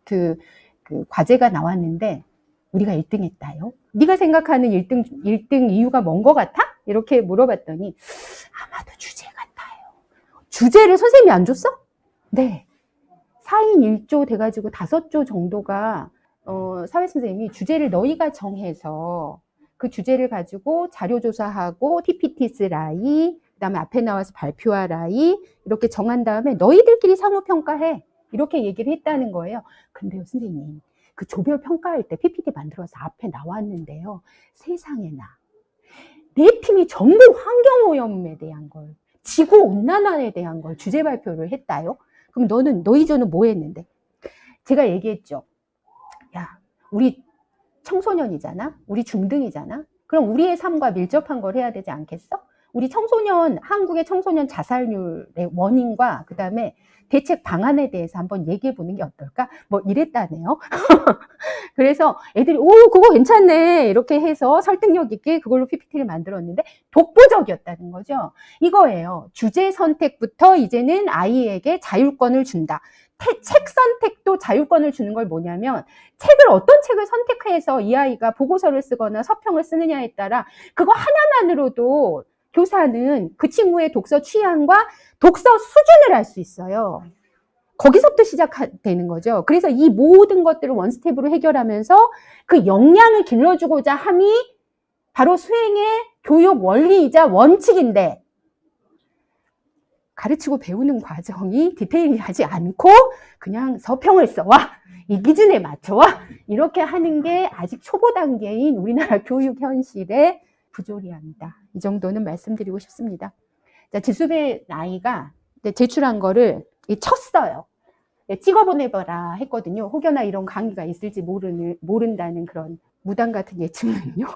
그 과제가 나왔는데 우리가 1등 했다요. 네가 생각하는 1등 이유가 뭔 것 같아? 이렇게 물어봤더니 아마도 주제 같아요. 주제를 선생님이 안 줬어? 네. 4인 1조 돼가지고 5조 정도가 사회선생님이 주제를 너희가 정해서 그 주제를 가지고 자료조사하고 PPT 쓰라이, 그 다음에 앞에 나와서 발표하라이 이렇게 정한 다음에 너희들끼리 상호평가해. 이렇게 얘기를 했다는 거예요. 근데요, 선생님, 그 조별 평가할 때 PPT 만들어서 앞에 나왔는데요. 세상에나. 내 팀이 전부 환경오염에 대한 걸, 지구온난화에 대한 걸 주제 발표를 했다요? 그럼 너희 조는 뭐 했는데? 제가 얘기했죠. 야, 우리 청소년이잖아. 우리 중등이잖아. 그럼 우리의 삶과 밀접한 걸 해야 되지 않겠어? 우리 청소년, 한국의 청소년 자살률의 원인과 그 다음에 대책 방안에 대해서 한번 얘기해 보는 게 어떨까? 뭐 이랬다네요. 그래서 애들이 오 그거 괜찮네 이렇게 해서 설득력 있게 그걸로 PPT를 만들었는데 독보적이었다는 거죠. 이거예요. 주제 선택부터 이제는 아이에게 자율권을 준다. 책 선택도 자율권을 주는 걸 뭐냐면 책을 어떤 책을 선택해서 이 아이가 보고서를 쓰거나 서평을 쓰느냐에 따라 그거 하나만으로도 교사는 그 친구의 독서 취향과 독서 수준을 알 수 있어요. 거기서부터 시작되는 거죠. 그래서 이 모든 것들을 원스텝으로 해결하면서 그 역량을 길러주고자 함이 바로 수행의 교육 원리이자 원칙인데 가르치고 배우는 과정이 디테일하지 않고 그냥 서평을 써와 이 기준에 맞춰와 이렇게 하는 게 아직 초보 단계인 우리나라 교육 현실의 부조리합니다. 이 정도는 말씀드리고 싶습니다. 자, 지수배 나이가 제출한 거를 쳤어요. 찍어보내봐라 했거든요. 혹여나 이런 강의가 있을지 모른다는 그런 무당 같은 예측은요.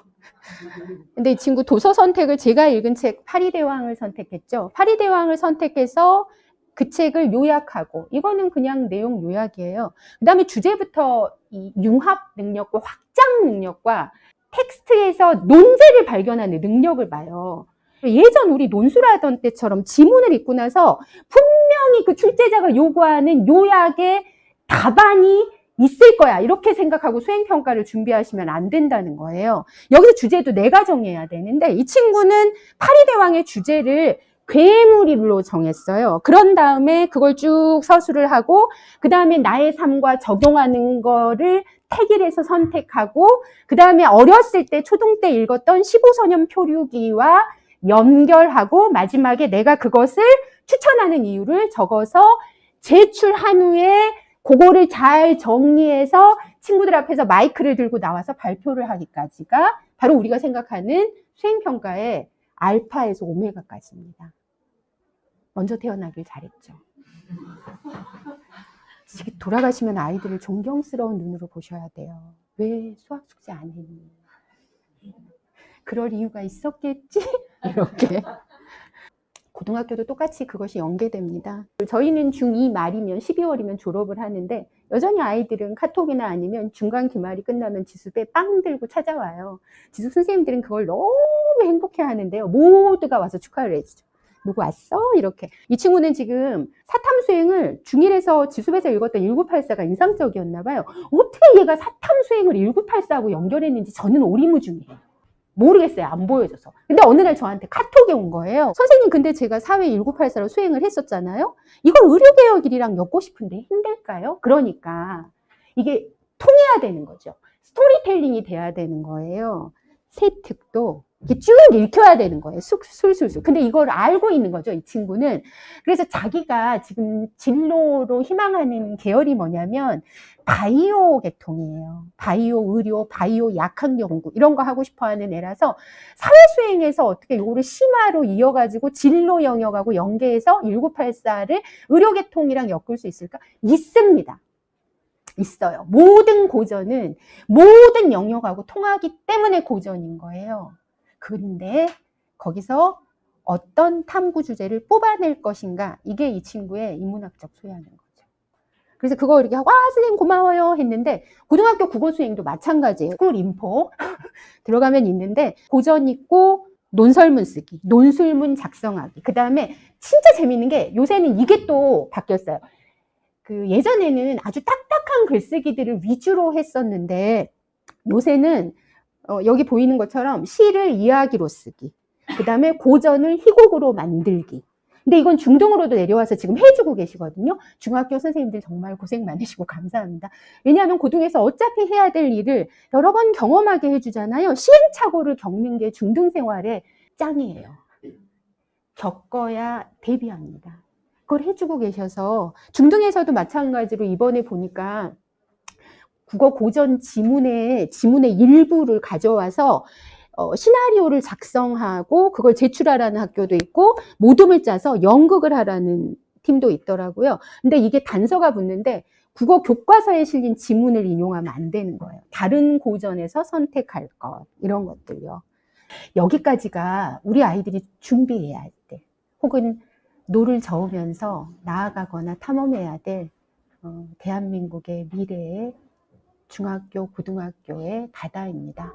근데 이 친구 도서 선택을 제가 읽은 책 파리대왕을 선택했죠. 파리대왕을 선택해서 그 책을 요약하고 이거는 그냥 내용 요약이에요. 그 다음에 주제부터 이 융합 능력과 확장 능력과 텍스트에서 논제를 발견하는 능력을 봐요. 예전 우리 논술 하던 때처럼 지문을 읽고 나서 분명히 그 출제자가 요구하는 요약의 답안이 있을 거야 이렇게 생각하고 수행평가를 준비하시면 안 된다는 거예요. 여기서 주제도 내가 정해야 되는데 이 친구는 파리대왕의 주제를 괴물로 정했어요. 그런 다음에 그걸 쭉 서술을 하고 그 다음에 나의 삶과 적용하는 거를 택일해서 선택하고 그 다음에 어렸을 때 초등 때 읽었던 15소년 표류기와 연결하고 마지막에 내가 그것을 추천하는 이유를 적어서 제출한 후에 그거를 잘 정리해서 친구들 앞에서 마이크를 들고 나와서 발표를 하기까지가 바로 우리가 생각하는 수행평가의 알파에서 오메가까지입니다. 먼저 태어나길 잘했죠. 돌아가시면 아이들을 존경스러운 눈으로 보셔야 돼요. 왜 수학 숙제 안 했니? 그럴 이유가 있었겠지? 이렇게. 고등학교도 똑같이 그것이 연계됩니다. 저희는 중2 말이면 12월이면 졸업을 하는데 여전히 아이들은 카톡이나 아니면 중간 기말이 끝나면 지수배 빵 들고 찾아와요. 지수 선생님들은 그걸 너무 행복해 하는데요. 모두가 와서 축하를 해주죠. 누구 왔어? 이렇게. 이 친구는 지금 사탐 수행을 중1에서 지수배에서 읽었던 1984가 인상적이었나 봐요. 어떻게 얘가 사탐 수행을 1984하고 연결했는지 저는 오리무중이에요. 모르겠어요. 안 보여줘서. 근데 어느 날 저한테 카톡이 온 거예요. 선생님, 근데 제가 사회 1984로 수행을 했었잖아요. 이걸 의료개혁일이랑 엮고 싶은데 힘들까요? 그러니까 이게 통해야 되는 거죠. 스토리텔링이 돼야 되는 거예요. 세특도 이렇게 쭉 읽혀야 되는 거예요. 술술술. 근데 이걸 알고 있는 거죠, 이 친구는. 그래서 자기가 지금 진로로 희망하는 계열이 뭐냐면 바이오 계통이에요. 바이오 의료, 바이오 약학 연구 이런 거 하고 싶어 하는 애라서 사회수행에서 어떻게 이거를 심화로 이어가지고 진로 영역하고 연계해서 1984를 의료 계통이랑 엮을 수 있을까? 있습니다. 있어요. 모든 고전은 모든 영역하고 통하기 때문에 고전인 거예요. 근데 거기서 어떤 탐구 주제를 뽑아낼 것인가, 이게 이 친구의 인문학적 소양인 거죠. 그래서 그거 이렇게 하고, 와, 선생님 고마워요 했는데 고등학교 국어 수행도 마찬가지예요. 꿀 인포 들어가면 있는데 고전 있고 논설문 쓰기, 논술문 작성하기. 그 다음에 진짜 재밌는 게 요새는 이게 또 바뀌었어요. 그 예전에는 아주 딱딱한 글쓰기들을 위주로 했었는데 요새는 여기 보이는 것처럼 시를 이야기로 쓰기, 그 다음에 고전을 희곡으로 만들기. 근데 이건 중등으로도 내려와서 지금 해주고 계시거든요. 중학교 선생님들 정말 고생 많으시고 감사합니다. 왜냐하면 고등에서 어차피 해야 될 일을 여러 번 경험하게 해주잖아요. 시행착오를 겪는 게 중등 생활의 짱이에요. 겪어야 대비합니다. 그걸 해주고 계셔서 중등에서도 마찬가지로 이번에 보니까 국어 고전 지문의 일부를 가져와서 시나리오를 작성하고 그걸 제출하라는 학교도 있고 모둠을 짜서 연극을 하라는 팀도 있더라고요. 근데 이게 단서가 붙는데 국어 교과서에 실린 지문을 인용하면 안 되는 거예요. 다른 고전에서 선택할 것, 이런 것들요. 여기까지가 우리 아이들이 준비해야 할 때, 혹은 노를 저으면서 나아가거나 탐험해야 될 대한민국의 미래의 중학교, 고등학교의 바다입니다.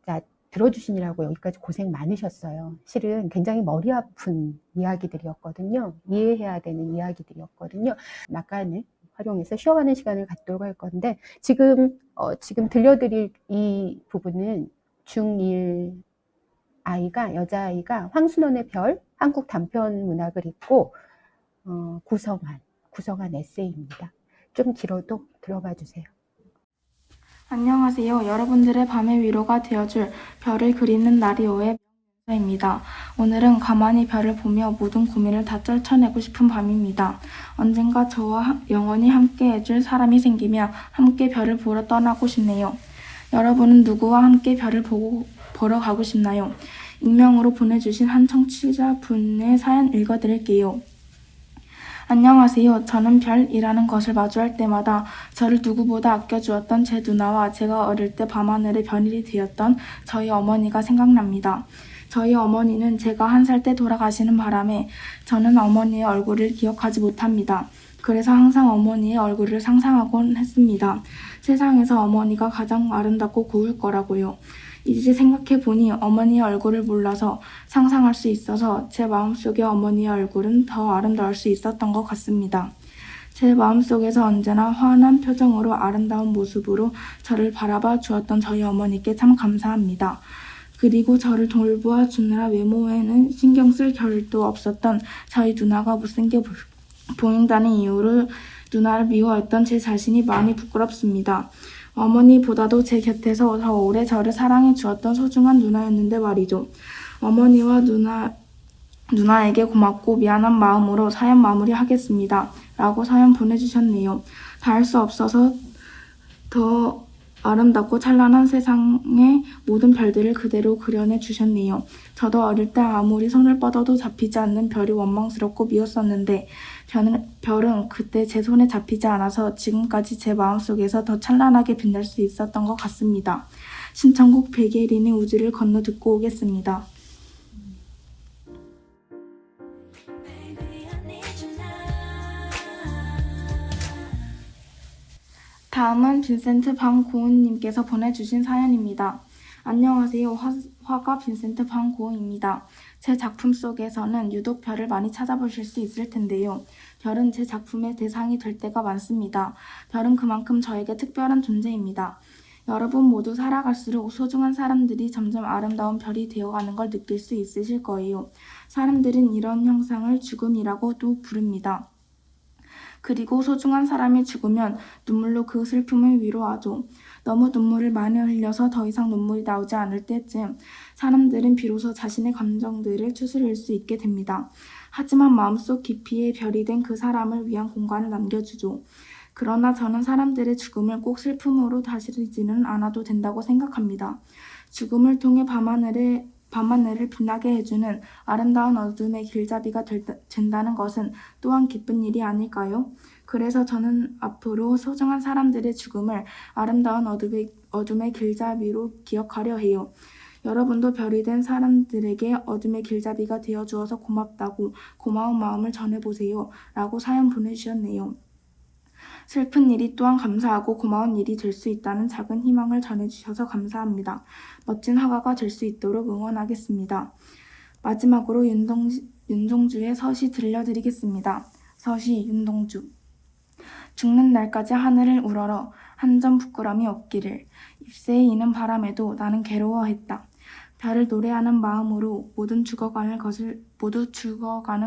자, 들어주시느라고 여기까지 고생 많으셨어요. 실은 굉장히 머리 아픈 이야기들이었거든요. 이해해야 되는 이야기들이었거든요. 약간은 활용해서 쉬어가는 시간을 갖도록 할 건데, 지금 들려드릴 이 부분은 중1 아이가, 여자아이가 황순원의 별, 한국 단편 문학을 읽고 구성한 에세이입니다. 좀 길어도 들어봐 주세요. 안녕하세요. 여러분들의 밤의 위로가 되어줄 별을 그리는 나리오의 명입니다. 오늘은 가만히 별을 보며 모든 고민을 다 떨쳐내고 싶은 밤입니다. 언젠가 저와 영원히 함께 해줄 사람이 생기며 함께 별을 보러 떠나고 싶네요. 여러분은 누구와 함께 별을 보러 가고 싶나요? 익명으로 보내주신 한 청취자분의 사연 읽어드릴게요. 안녕하세요. 저는 별이라는 것을 마주할 때마다 저를 누구보다 아껴주었던 제 누나와 제가 어릴 때 밤하늘의 별이 되었던 저희 어머니가 생각납니다. 저희 어머니는 제가 1살 때 돌아가시는 바람에 저는 어머니의 얼굴을 기억하지 못합니다. 그래서 항상 어머니의 얼굴을 상상하곤 했습니다. 세상에서 어머니가 가장 아름답고 고울 거라고요. 이제 생각해보니 어머니의 얼굴을 몰라서 상상할 수 있어서 제 마음속에 어머니의 얼굴은 더 아름다울 수 있었던 것 같습니다. 제 마음속에서 언제나 환한 표정으로 아름다운 모습으로 저를 바라봐 주었던 저희 어머니께 참 감사합니다. 그리고 저를 돌보아 주느라 외모에는 신경 쓸 겨를도 없었던 저희 누나가 못생겨 보인다는 이유로 누나를 미워했던 제 자신이 많이 부끄럽습니다. 어머니보다도 제 곁에서 더 오래 저를 사랑해 주었던 소중한 누나였는데 말이죠. 어머니와 누나에게 고맙고 미안한 마음으로 사연 마무리하겠습니다. 라고 사연 보내주셨네요. 다 할 수 없어서 더 아름답고 찬란한 세상의 모든 별들을 그대로 그려내 주셨네요. 저도 어릴 때 아무리 손을 뻗어도 잡히지 않는 별이 원망스럽고 미웠었는데 별은 그때 제 손에 잡히지 않아서 지금까지 제 마음속에서 더 찬란하게 빛날 수 있었던 것 같습니다. 신청곡 백예린의 우주를 건너 듣고 오겠습니다. 다음은 빈센트 반 고은님께서 보내주신 사연입니다. 안녕하세요. 화가 빈센트 반 고은입니다. 제 작품 속에서는 유독 별을 많이 찾아보실 수 있을 텐데요. 별은 제 작품의 대상이 될 때가 많습니다. 별은 그만큼 저에게 특별한 존재입니다. 여러분 모두 살아갈수록 소중한 사람들이 점점 아름다운 별이 되어가는 걸 느낄 수 있으실 거예요. 사람들은 이런 형상을 죽음이라고도 부릅니다. 그리고 소중한 사람이 죽으면 눈물로 그 슬픔을 위로하죠. 너무 눈물을 많이 흘려서 더 이상 눈물이 나오지 않을 때쯤 사람들은 비로소 자신의 감정들을 추스릴 수 있게 됩니다. 하지만 마음속 깊이에 별이 된 그 사람을 위한 공간을 남겨주죠. 그러나 저는 사람들의 죽음을 꼭 슬픔으로 다스리지는 않아도 된다고 생각합니다. 죽음을 통해 밤하늘을 빛나게 해주는 아름다운 어둠의 길잡이가 된다는 것은 또한 기쁜 일이 아닐까요? 그래서 저는 앞으로 소중한 사람들의 죽음을 아름다운 어둠의 길잡이로 기억하려 해요. 여러분도 별이 된 사람들에게 어둠의 길잡이가 되어주어서 고맙다고 고마운 마음을 전해보세요. 라고 사연 보내주셨네요. 슬픈 일이 또한 감사하고 고마운 일이 될 수 있다는 작은 희망을 전해주셔서 감사합니다. 멋진 화가가 될 수 있도록 응원하겠습니다. 마지막으로 윤동주의 서시 들려드리겠습니다. 서시 윤동주. 죽는 날까지 하늘을 우러러 한 점 부끄럼이 없기를. 잎새에 이는 바람에도 나는 괴로워했다. 별을 노래하는 마음으로 모두 죽어가는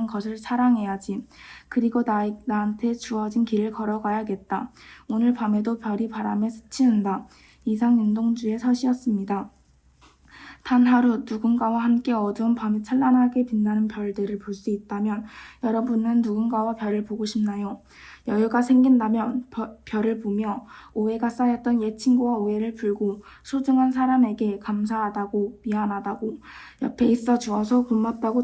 것을 사랑해야지. 그리고 나한테 주어진 길을 걸어가야겠다. 오늘 밤에도 별이 바람에 스치는다. 이상 윤동주의 서시였습니다. 단 하루 누군가와 함께 어두운 밤에 찬란하게 빛나는 별들을 볼 수 있다면 여러분은 누군가와 별을 보고 싶나요? 여유가 생긴다면 별을 보며 오해가 쌓였던 옛 친구와 오해를 풀고 소중한 사람에게 감사하다고 미안하다고 옆에 있어 주어서 고맙다고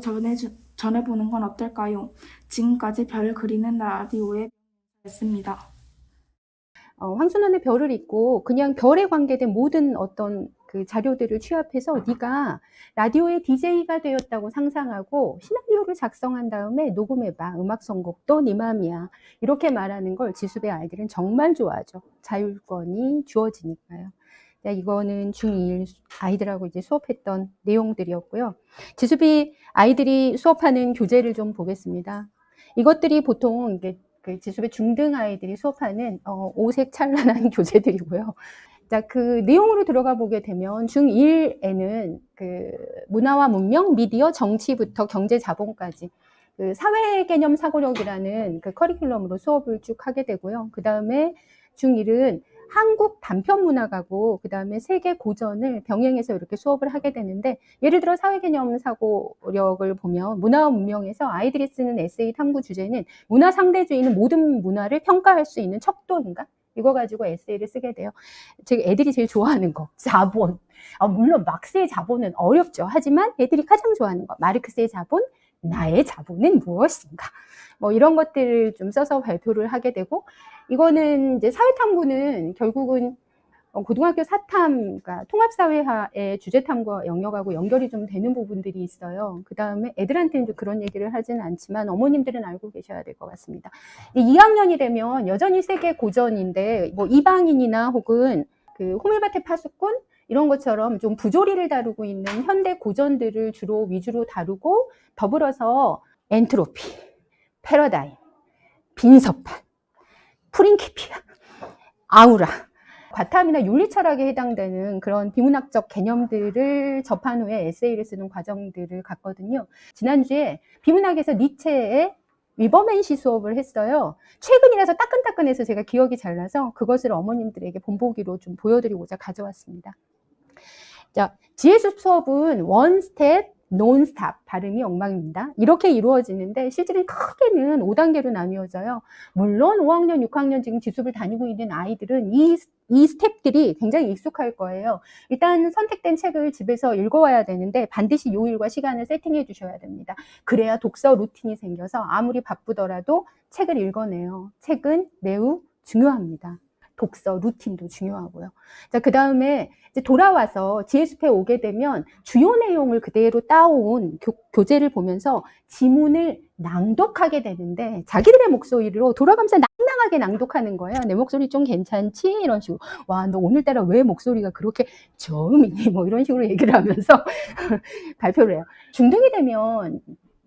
전해보는 건 어떨까요? 지금까지 별을 그리는 라디오의 였습니다. 황순원의 별을 읽고 그냥 별에 관계된 모든 어떤 그 자료들을 취합해서 네가 라디오의 DJ가 되었다고 상상하고 시나리오를 작성한 다음에 녹음해봐. 음악 선곡도 네 맘이야. 이렇게 말하는 걸 지수배 아이들은 정말 좋아하죠. 자율권이 주어지니까요. 이거는 중2 아이들하고 이제 수업했던 내용들이었고요. 지수비 아이들이 수업하는 교재를 좀 보겠습니다. 이것들이 보통 이게 그 지수배 중등 아이들이 수업하는 오색 찬란한 교재들이고요. 자, 그 내용으로 들어가 보게 되면 중1에는 그 문화와 문명, 미디어, 정치부터 경제 자본까지 그 사회 개념 사고력이라는 그 커리큘럼으로 수업을 쭉 하게 되고요. 그 다음에 중1은 한국 단편 문학하고 그 다음에 세계 고전을 병행해서 이렇게 수업을 하게 되는데, 예를 들어 사회개념 사고력을 보면 문화와 문명에서 아이들이 쓰는 에세이 탐구 주제는 문화 상대주의는 모든 문화를 평가할 수 있는 척도인가? 이거 가지고 에세이를 쓰게 돼요. 제가 애들이 제일 좋아하는 거, 자본. 물론 막스의 자본은 어렵죠. 하지만 애들이 가장 좋아하는 거, 마르크스의 자본, 나의 자본은 무엇인가? 뭐 이런 것들을 좀 써서 발표를 하게 되고, 이거는 이제 사회탐구는 결국은 고등학교 사탐, 그러니까 통합사회화의 주제탐구와 영역하고 연결이 좀 되는 부분들이 있어요. 그 다음에 애들한테는 좀 그런 얘기를 하지는 않지만 어머님들은 알고 계셔야 될 것 같습니다. 2학년이 되면 여전히 세계 고전인데, 뭐 이방인이나 혹은 그 호밀밭의 파수꾼 이런 것처럼 좀 부조리를 다루고 있는 현대 고전들을 주로 위주로 다루고, 더불어서 엔트로피, 패러다임, 빈섭판, 프린키피아, 아우라, 과탐이나 윤리철학에 해당되는 그런 비문학적 개념들을 접한 후에 에세이를 쓰는 과정들을 갔거든요. 지난주에 비문학에서 니체의 위버맨시 수업을 했어요. 최근이라서 따끈따끈해서 제가 기억이 잘 나서 그것을 어머님들에게 본보기로 좀 보여드리고자 가져왔습니다. 자, 지혜숲 수업은 원 스텝, 논스탑, 발음이 엉망입니다. 이렇게 이루어지는데 실제는 크게는 5단계로 나뉘어져요. 물론 5학년, 6학년 지금 지수를 다니고 있는 아이들은 이 스텝들이 굉장히 익숙할 거예요. 일단 선택된 책을 집에서 읽어와야 되는데 반드시 요일과 시간을 세팅해 주셔야 됩니다. 그래야 독서 루틴이 생겨서 아무리 바쁘더라도 책을 읽어내요. 책은 매우 중요합니다. 독서 루틴도 중요하고요. 자, 그 다음에 이제 돌아와서 지혜숲에 오게 되면 주요 내용을 그대로 따온 교재를 보면서 지문을 낭독하게 되는데, 자기들의 목소리로 돌아가면서 낭낭하게 낭독하는 거예요. 내 목소리 좀 괜찮지? 이런 식으로. 와, 너 오늘따라 왜 목소리가 그렇게 저음이니? 뭐 이런 식으로 얘기를 하면서 발표를 해요. 중등이 되면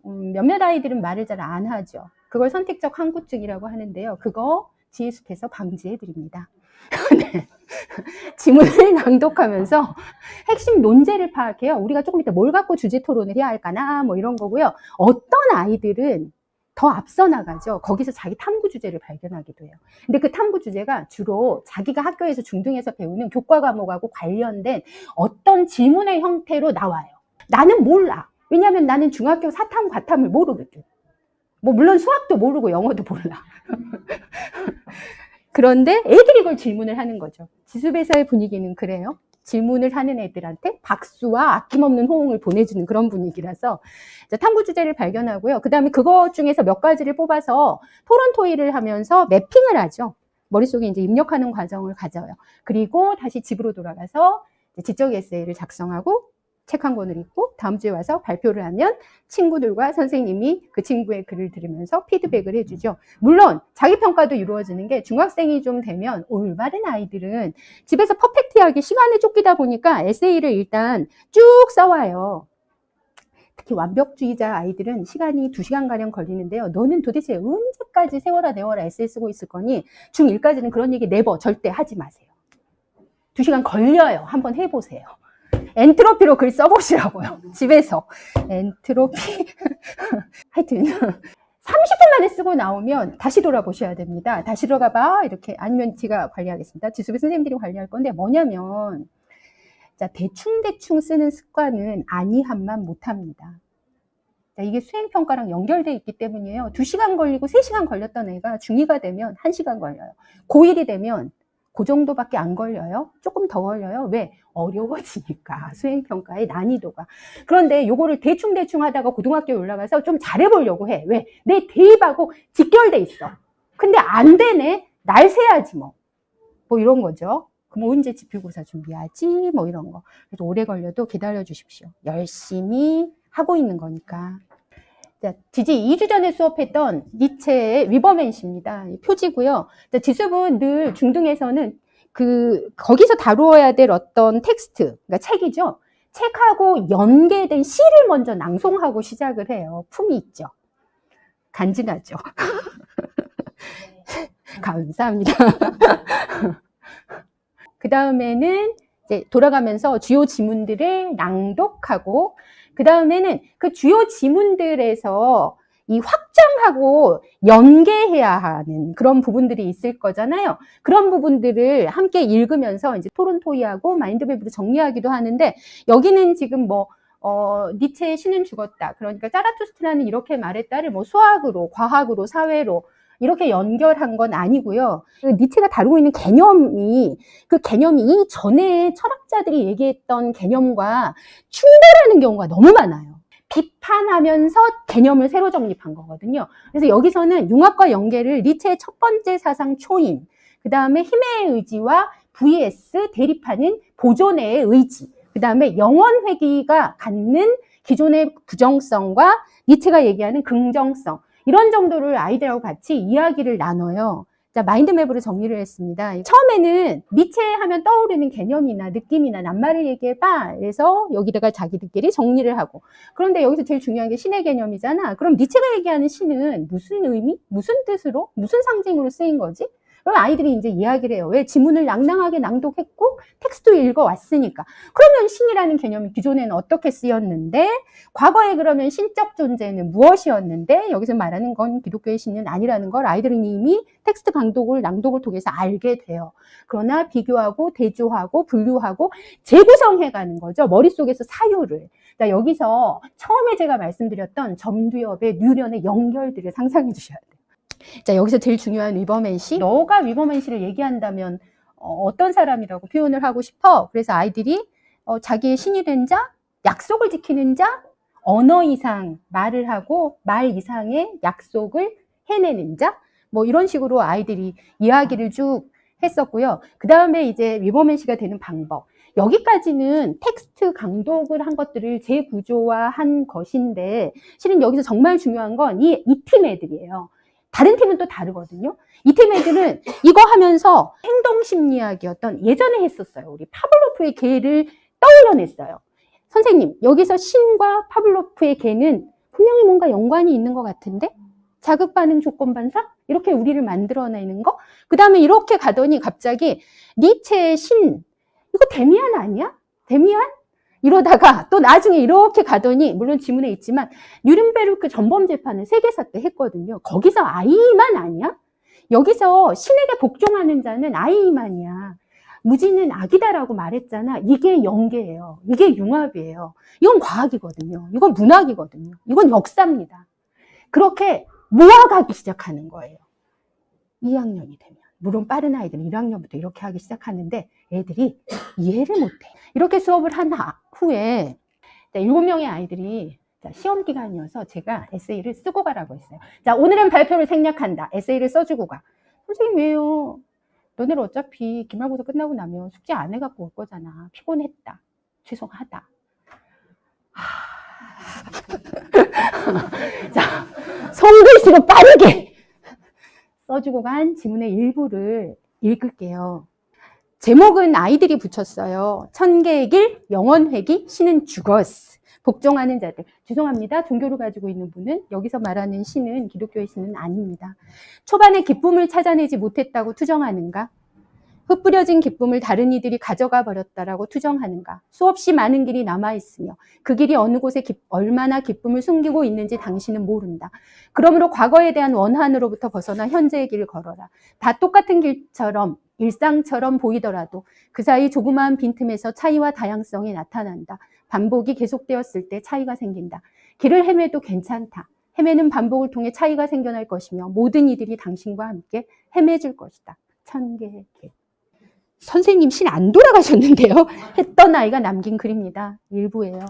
몇몇 아이들은 말을 잘 안 하죠. 그걸 선택적 항구증이라고 하는데요. 그거 지혜숲에서 방지해 드립니다. 네. 지문을 낭독하면서 핵심 논제를 파악해요. 우리가 조금 이따 뭘 갖고 주제 토론을 해야 할까나 뭐 이런 거고요. 어떤 아이들은 더 앞서 나가죠. 거기서 자기 탐구 주제를 발견하기도 해요. 근데 그 탐구 주제가 주로 자기가 학교에서 중등에서 배우는 교과 과목하고 관련된 어떤 질문의 형태로 나와요. 나는 몰라. 왜냐하면 나는 중학교 사탐, 과탐을 모르거든. 뭐 물론 수학도 모르고 영어도 몰라. 그런데 애들이 이걸 질문을 하는 거죠. 지수배사의 분위기는 그래요. 질문을 하는 애들한테 박수와 아낌없는 호응을 보내주는 그런 분위기라서 탐구 주제를 발견하고요. 그 다음에 그것 중에서 몇 가지를 뽑아서 토론 토의를 하면서 매핑을 하죠. 머릿속에 이제 입력하는 과정을 가져요. 그리고 다시 집으로 돌아가서 지적 에세이를 작성하고 책 한 권을 읽고 다음 주에 와서 발표를 하면 친구들과 선생님이 그 친구의 글을 들으면서 피드백을 해주죠. 물론 자기평가도 이루어지는 게 중학생이 좀 되면 올바른 아이들은 집에서 퍼펙트하게 시간을 쫓기다 보니까 에세이를 일단 쭉 써와요. 특히 완벽주의자 아이들은 시간이 2시간가량 걸리는데요. 너는 도대체 언제까지 세워라 내워라 에세이 쓰고 있을 거니? 중1까지는 그런 얘기 네버 절대 하지 마세요. 2시간 걸려요. 한번 해보세요. 엔트로피로 글 써보시라고요. 집에서. 엔트로피. 하여튼 30분 만에 쓰고 나오면 다시 돌아보셔야 됩니다. 다시 들어가봐. 이렇게. 아니면 제가 관리하겠습니다. 지수배 선생님들이 관리할 건데 뭐냐면, 자, 대충 쓰는 습관은 아니함만 못합니다. 자, 이게 수행평가랑 연결되어 있기 때문이에요. 2시간 걸리고 3시간 걸렸던 애가 중2가 되면 1시간 걸려요. 고1이 되면 그 정도밖에 안 걸려요. 조금 더 걸려요. 왜? 어려워지니까. 수행평가의 난이도가. 그런데 요거를 대충 하다가 고등학교에 올라가서 좀 잘해보려고 해. 왜? 내 대입하고 직결돼 있어. 근데 안 되네? 날 새야지 뭐. 뭐 이런 거죠. 그럼 언제 지필고사 준비하지? 뭐 이런 거. 그래서 오래 걸려도 기다려 주십시오. 열심히 하고 있는 거니까. 자, 지지 2주 전에 수업했던 니체의 위버맨시입니다. 표지고요. 자, 지수분 늘 중등에서는 거기서 다루어야 될 어떤 텍스트, 그러니까 책이죠. 책하고 연계된 시를 먼저 낭송하고 시작을 해요. 품이 있죠. 간지나죠. 감사합니다. 그 다음에는 이제 돌아가면서 주요 지문들을 낭독하고, 그 다음에는 그 주요 지문들에서 이 확장하고 연계해야 하는 그런 부분들이 있을 거잖아요. 그런 부분들을 함께 읽으면서 이제 토론 토의하고 마인드맵으로 정리하기도 하는데, 여기는 지금 니체의 신은 죽었다. 그러니까 자라투스트라는 이렇게 말했다를 수학으로, 과학으로, 사회로 이렇게 연결한 건 아니고요. 니체가 다루고 있는 개념이, 그 개념이 이전에 철학자들이 얘기했던 개념과 충돌하는 경우가 너무 많아요. 비판하면서 개념을 새로 정립한 거거든요. 그래서 여기서는 융합과 연계를 니체의 첫 번째 사상 초임, 그 다음에 힘의 의지와 vs 대립하는 보존의 의지, 그 다음에 영원 회귀가 갖는 기존의 부정성과 니체가 얘기하는 긍정성, 이런 정도를 아이들하고 같이 이야기를 나눠요. 자, 마인드맵으로 정리를 했습니다. 처음에는 니체 하면 떠오르는 개념이나 느낌이나 낱말을 얘기해봐. 그래서 여기다가 자기들끼리 정리를 하고. 그런데 여기서 제일 중요한 게 신의 개념이잖아. 그럼 니체가 얘기하는 신은 무슨 의미? 무슨 뜻으로? 무슨 상징으로 쓰인 거지? 그럼 아이들이 이제 이야기를 해요. 왜? 지문을 낭낭하게 낭독했고 텍스트도 읽어왔으니까. 그러면 신이라는 개념이 기존에는 어떻게 쓰였는데, 과거에 그러면 신적 존재는 무엇이었는데, 여기서 말하는 건 기독교의 신은 아니라는 걸 아이들은 이미 텍스트 낭독을 통해서 알게 돼요. 그러나 비교하고 대조하고 분류하고 재구성해가는 거죠. 머릿속에서 사유를. 자, 여기서 처음에 제가 말씀드렸던 점두엽의 뉴런의 연결들을 상상해 주셔야 돼요. 자, 여기서 제일 중요한 위버맨시. 너가 위버맨시를 얘기한다면 어떤 사람이라고 표현을 하고 싶어? 그래서 아이들이 자기의 신이 된 자, 약속을 지키는 자, 언어 이상 말을 하고 말 이상의 약속을 해내는 자, 뭐 이런 식으로 아이들이 이야기를 쭉 했었고요. 그 다음에 이제 위버맨시가 되는 방법. 여기까지는 텍스트 강독을 한 것들을 재구조화한 것인데, 실은 여기서 정말 중요한 건 이 팀 애들이에요. 다른 팀은 또 다르거든요. 이 팀 애들은 이거 하면서 행동심리학이었던, 예전에 했었어요. 우리 파블로프의 개를 떠올려냈어요. 선생님, 여기서 신과 파블로프의 개는 분명히 뭔가 연관이 있는 것 같은데? 자극반응 조건반사? 이렇게 우리를 만들어내는 거? 그 다음에 이렇게 가더니 갑자기 니체의 신, 이거 데미안 아니야? 데미안? 이러다가 또 나중에 이렇게 가더니, 물론 지문에 있지만 뉴른베르크 전범재판을 세계사 때 했거든요. 거기서 아이만 아니야? 여기서 신에게 복종하는 자는 아이만이야. 무지는 악이다라고 말했잖아. 이게 연계예요. 이게 융합이에요. 이건 과학이거든요. 이건 문학이거든요. 이건 역사입니다. 그렇게 모아가기 시작하는 거예요. 2학년이 되면. 물론 빠른 아이들은 1학년부터 이렇게 하기 시작하는데 애들이 이해를 못해. 이렇게 수업을 한 후에 7명의 아이들이 시험 기간이어서 제가 에세이를 쓰고 가라고 했어요. 자, 오늘은 발표를 생략한다. 에세이를 써주고 가. 선생님 왜요? 너네들 어차피 기말고사 끝나고 나면 숙제 안 해갖고 올 거잖아. 피곤했다. 죄송하다. 자, 손글씨로 빠르게 써주고 간 지문의 일부를 읽을게요. 제목은 아이들이 붙였어요. 천개의 길, 영원회귀, 신은 죽었어. 복종하는 자들. 죄송합니다. 종교를 가지고 있는 분은 여기서 말하는 신은 기독교의 신은 아닙니다. 초반에 기쁨을 찾아내지 못했다고 투정하는가? 흩뿌려진 기쁨을 다른 이들이 가져가 버렸다라고 투정하는가? 수없이 많은 길이 남아있으며 그 길이 어느 곳에 얼마나 기쁨을 숨기고 있는지 당신은 모른다. 그러므로 과거에 대한 원한으로부터 벗어나 현재의 길을 걸어라. 다 똑같은 길처럼 일상처럼 보이더라도 그 사이 조그마한 빈틈에서 차이와 다양성이 나타난다. 반복이 계속되었을 때 차이가 생긴다. 길을 헤매도 괜찮다. 헤매는 반복을 통해 차이가 생겨날 것이며 모든 이들이 당신과 함께 헤매줄 것이다. 천개의 길. 선생님 신 안 돌아가셨는데요? 했던 아이가 남긴 글입니다. 일부예요.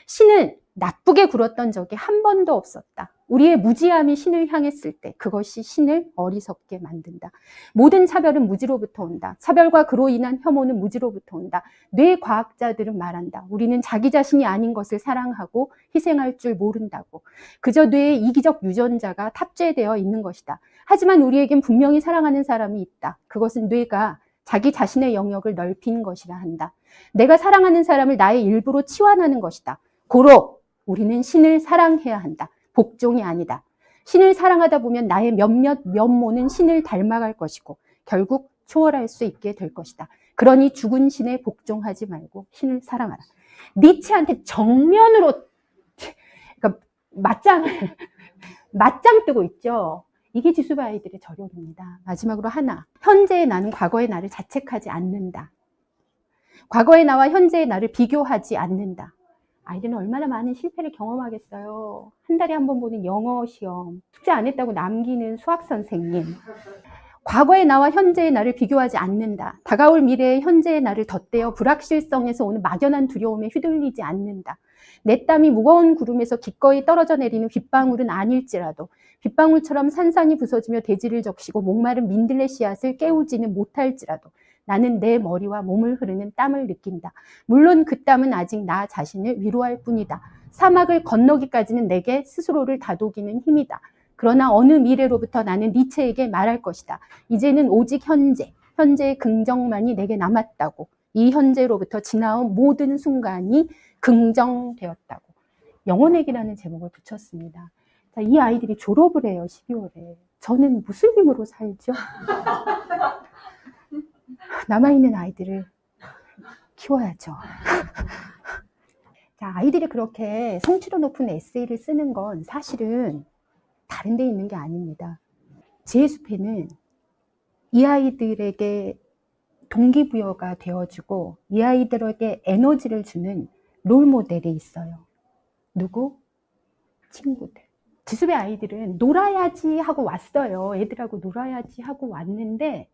신은 나쁘게 굴었던 적이 한 번도 없었다. 우리의 무지함이 신을 향했을 때 그것이 신을 어리석게 만든다. 모든 차별은 무지로부터 온다. 차별과 그로 인한 혐오는 무지로부터 온다. 뇌과학자들은 말한다. 우리는 자기 자신이 아닌 것을 사랑하고 희생할 줄 모른다고. 그저 뇌의 이기적 유전자가 탑재되어 있는 것이다. 하지만 우리에겐 분명히 사랑하는 사람이 있다. 그것은 뇌가 자기 자신의 영역을 넓힌 것이라 한다. 내가 사랑하는 사람을 나의 일부로 치환하는 것이다. 고로 우리는 신을 사랑해야 한다. 복종이 아니다. 신을 사랑하다 보면 나의 몇몇 면모는 신을 닮아갈 것이고 결국 초월할 수 있게 될 것이다. 그러니 죽은 신에 복종하지 말고 신을 사랑하라. 니체한테 정면으로 그러니까 맞짱 뜨고 있죠. 이게 지수바 아이들의 저력입니다. 마지막으로 하나. 현재의 나는 과거의 나를 자책하지 않는다. 과거의 나와 현재의 나를 비교하지 않는다. 아이들은 얼마나 많은 실패를 경험하겠어요. 한 달에 한 번 보는 영어 시험, 숙제 안 했다고 남기는 수학 선생님. 과거의 나와 현재의 나를 비교하지 않는다. 다가올 미래의 현재의 나를 덧대어 불확실성에서 오는 막연한 두려움에 휘둘리지 않는다. 내 땀이 무거운 구름에서 기꺼이 떨어져 내리는 빗방울은 아닐지라도 빗방울처럼 산산이 부서지며 대지를 적시고 목마른 민들레 씨앗을 깨우지는 못할지라도 나는 내 머리와 몸을 흐르는 땀을 느낀다. 물론 그 땀은 아직 나 자신을 위로할 뿐이다. 사막을 건너기까지는 내게 스스로를 다독이는 힘이다. 그러나 어느 미래로부터 나는 니체에게 말할 것이다. 이제는 오직 현재의 긍정만이 내게 남았다고. 이 현재로부터 지나온 모든 순간이 긍정되었다고. 영혼액이라는 제목을 붙였습니다. 자, 이 아이들이 졸업을 해요, 12월에. 저는 무슨 힘으로 살죠? 남아있는 아이들을 키워야죠. 자, 아이들이 그렇게 성취도 높은 에세이를 쓰는 건 사실은 다른 데 있는 게 아닙니다. 지혜숲에는 이 아이들에게 동기부여가 되어주고 이 아이들에게 에너지를 주는 롤모델이 있어요. 누구? 친구들. 지숲의 아이들은 놀아야지 하고 왔어요. 애들하고 놀아야지 하고 왔는데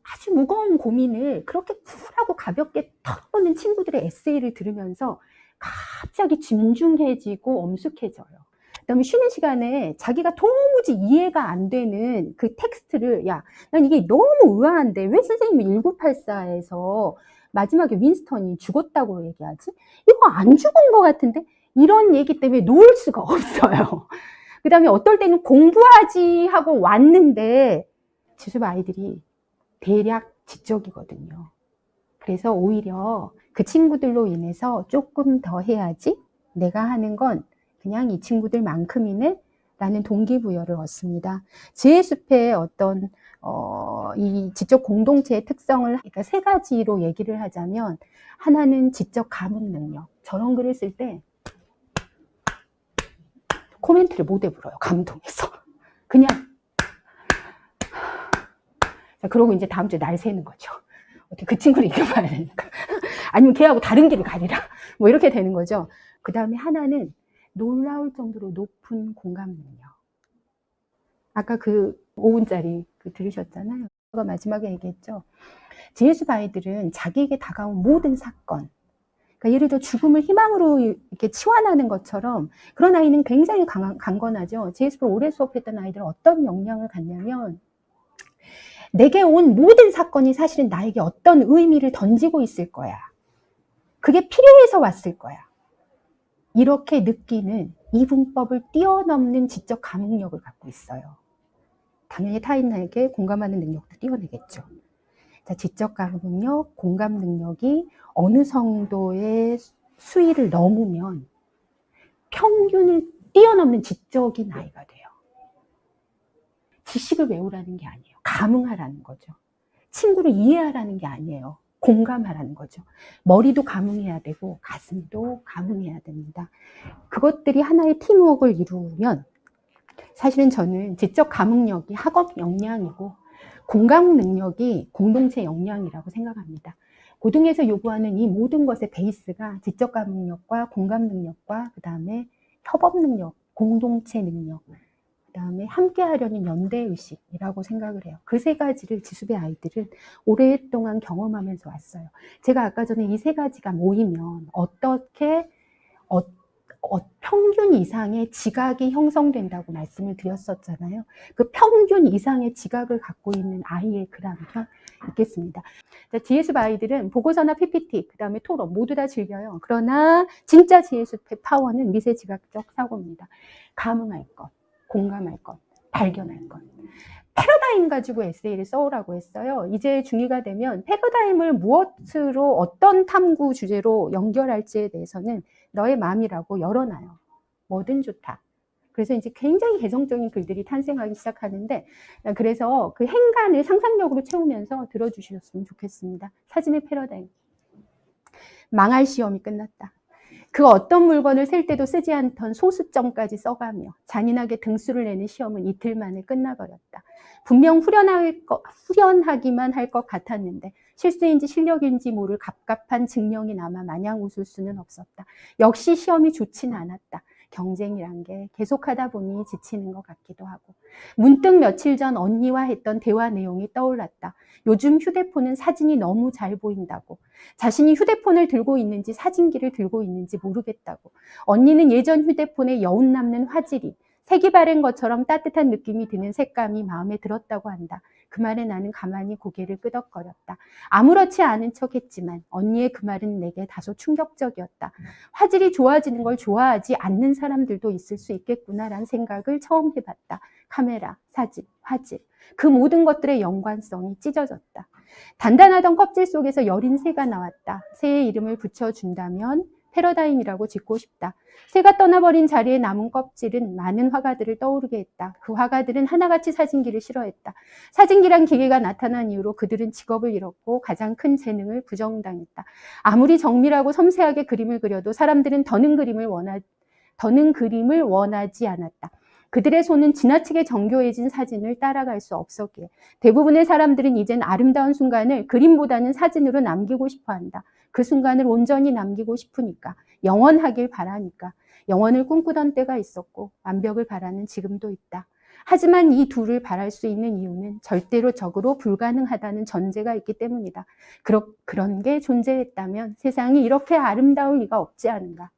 아주 무거운 고민을 그렇게 쿨하고 가볍게 털어놓는 친구들의 에세이를 들으면서 갑자기 진중해지고 엄숙해져요. 그다음에 쉬는 시간에 자기가 도무지 이해가 안 되는 그 텍스트를 난 이게 너무 의아한데 왜 선생님이 1984에서 마지막에 윈스턴이 죽었다고 얘기하지? 이거 안 죽은 것 같은데? 이런 얘기 때문에 놓을 수가 없어요. 그 다음에 어떨 때는 공부하지 하고 왔는데 지수 아이들이 대략 지적이거든요. 그래서 오히려 그 친구들로 인해서 조금 더 해야지 내가 하는 건 그냥 이 친구들만큼이네 라는 동기부여를 얻습니다. 지혜숲의 어떤 이 지적 공동체의 특성을 그러니까 세 가지로 얘기를 하자면 하나는 지적 감흥 능력. 저런 글을 쓸 때 코멘트를 못 해불어요. 감동해서. 그냥 자, 그러고 이제 다음 주에 날 새는 거죠. 어떻게 그 친구를 이겨봐야 되니까. 아니면 걔하고 다른 길을 가리라. 뭐 이렇게 되는 거죠. 그 다음에 하나는 놀라울 정도로 높은 공감 능력. 아까 그 5분짜리 들으셨잖아요. 제가 마지막에 얘기했죠. 지혜숲 아이들은 자기에게 다가온 모든 사건, 그러니까 예를 들어 죽음을 희망으로 이렇게 치환하는 것처럼 그런 아이는 굉장히 강건하죠. 지혜숲을 오래 수업했던 아이들은 어떤 역량을 갖냐면 내게 온 모든 사건이 사실은 나에게 어떤 의미를 던지고 있을 거야. 그게 필요해서 왔을 거야. 이렇게 느끼는 이분법을 뛰어넘는 지적 감흥력을 갖고 있어요. 당연히 타인에게 공감하는 능력도 뛰어내겠죠. 자, 지적 감흥력, 공감 능력이 어느 정도의 수위를 넘으면 평균을 뛰어넘는 지적인 아이가 돼요. 지식을 외우라는 게 아니에요. 감흥하라는 거죠. 친구를 이해하라는 게 아니에요. 공감하라는 거죠. 머리도 감흥해야 되고 가슴도 감흥해야 됩니다. 그것들이 하나의 팀워크를 이루면 사실은 저는 지적 감흥력이 학업 역량이고 공감 능력이 공동체 역량이라고 생각합니다. 고등에서 요구하는 이 모든 것의 베이스가 지적 감흥력과 공감 능력과 그 다음에 협업 능력, 공동체 능력, 그 다음에 함께 하려는 연대의식이라고 생각을 해요. 그 세 가지를 지수배 아이들은 오랫동안 경험하면서 왔어요. 제가 아까 전에 이 세 가지가 모이면 평균 이상의 지각이 형성된다고 말씀을 드렸었잖아요. 그 평균 이상의 지각을 갖고 있는 아이의 글 한 편 읽겠습니다. 지혜숲 아이들은 보고서나 PPT, 그 다음에 토론 모두 다 즐겨요. 그러나 진짜 지혜숲의 파워는 미세지각적 사고입니다. 감흥할 것, 공감할 것, 발견할 것. 패러다임 가지고 에세이를 써오라고 했어요. 이제 중2가 되면 패러다임을 무엇으로 어떤 탐구 주제로 연결할지에 대해서는 너의 마음이라고 열어놔요. 뭐든 좋다. 그래서 이제 굉장히 개성적인 글들이 탄생하기 시작하는데, 그래서 그 행간을 상상력으로 채우면서 들어주셨으면 좋겠습니다. 사진의 패러다임. 망할 시험이 끝났다. 그 어떤 물건을 셀 때도 쓰지 않던 소수점까지 써가며 잔인하게 등수를 내는 시험은 이틀 만에 끝나버렸다. 분명 후련하기만 할 것 같았는데 실수인지 실력인지 모를 갑갑한 증명이 남아 마냥 웃을 수는 없었다. 역시 시험이 좋진 않았다. 경쟁이란 게 계속하다 보니 지치는 것 같기도 하고. 문득 며칠 전 언니와 했던 대화 내용이 떠올랐다. 요즘 휴대폰은 사진이 너무 잘 보인다고. 자신이 휴대폰을 들고 있는지 사진기를 들고 있는지 모르겠다고. 언니는 예전 휴대폰에 여운 남는 화질이 색이 바른 것처럼 따뜻한 느낌이 드는 색감이 마음에 들었다고 한다. 그 말에 나는 가만히 고개를 끄덕거렸다. 아무렇지 않은 척했지만 언니의 그 말은 내게 다소 충격적이었다. 화질이 좋아지는 걸 좋아하지 않는 사람들도 있을 수 있겠구나라는 생각을 처음 해봤다. 카메라, 사진, 화질, 그 모든 것들의 연관성이 찢어졌다. 단단하던 껍질 속에서 여린 새가 나왔다. 새의 이름을 붙여준다면 패러다임이라고 짓고 싶다. 새가 떠나버린 자리에 남은 껍질은 많은 화가들을 떠오르게 했다. 그 화가들은 하나같이 사진기를 싫어했다. 사진기란 기계가 나타난 이후로 그들은 직업을 잃었고 가장 큰 재능을 부정당했다. 아무리 정밀하고 섬세하게 그림을 그려도 사람들은 더는 그림을 원하지 않았다. 그들의 손은 지나치게 정교해진 사진을 따라갈 수 없었기에 대부분의 사람들은 이젠 아름다운 순간을 그림보다는 사진으로 남기고 싶어 한다. 그 순간을 온전히 남기고 싶으니까, 영원하길 바라니까. 영원을 꿈꾸던 때가 있었고 완벽을 바라는 지금도 있다. 하지만 이 둘을 바랄 수 있는 이유는 절대로 적으로 불가능하다는 전제가 있기 때문이다. 그런 게 존재했다면 세상이 이렇게 아름다울 리가 없지 않은가.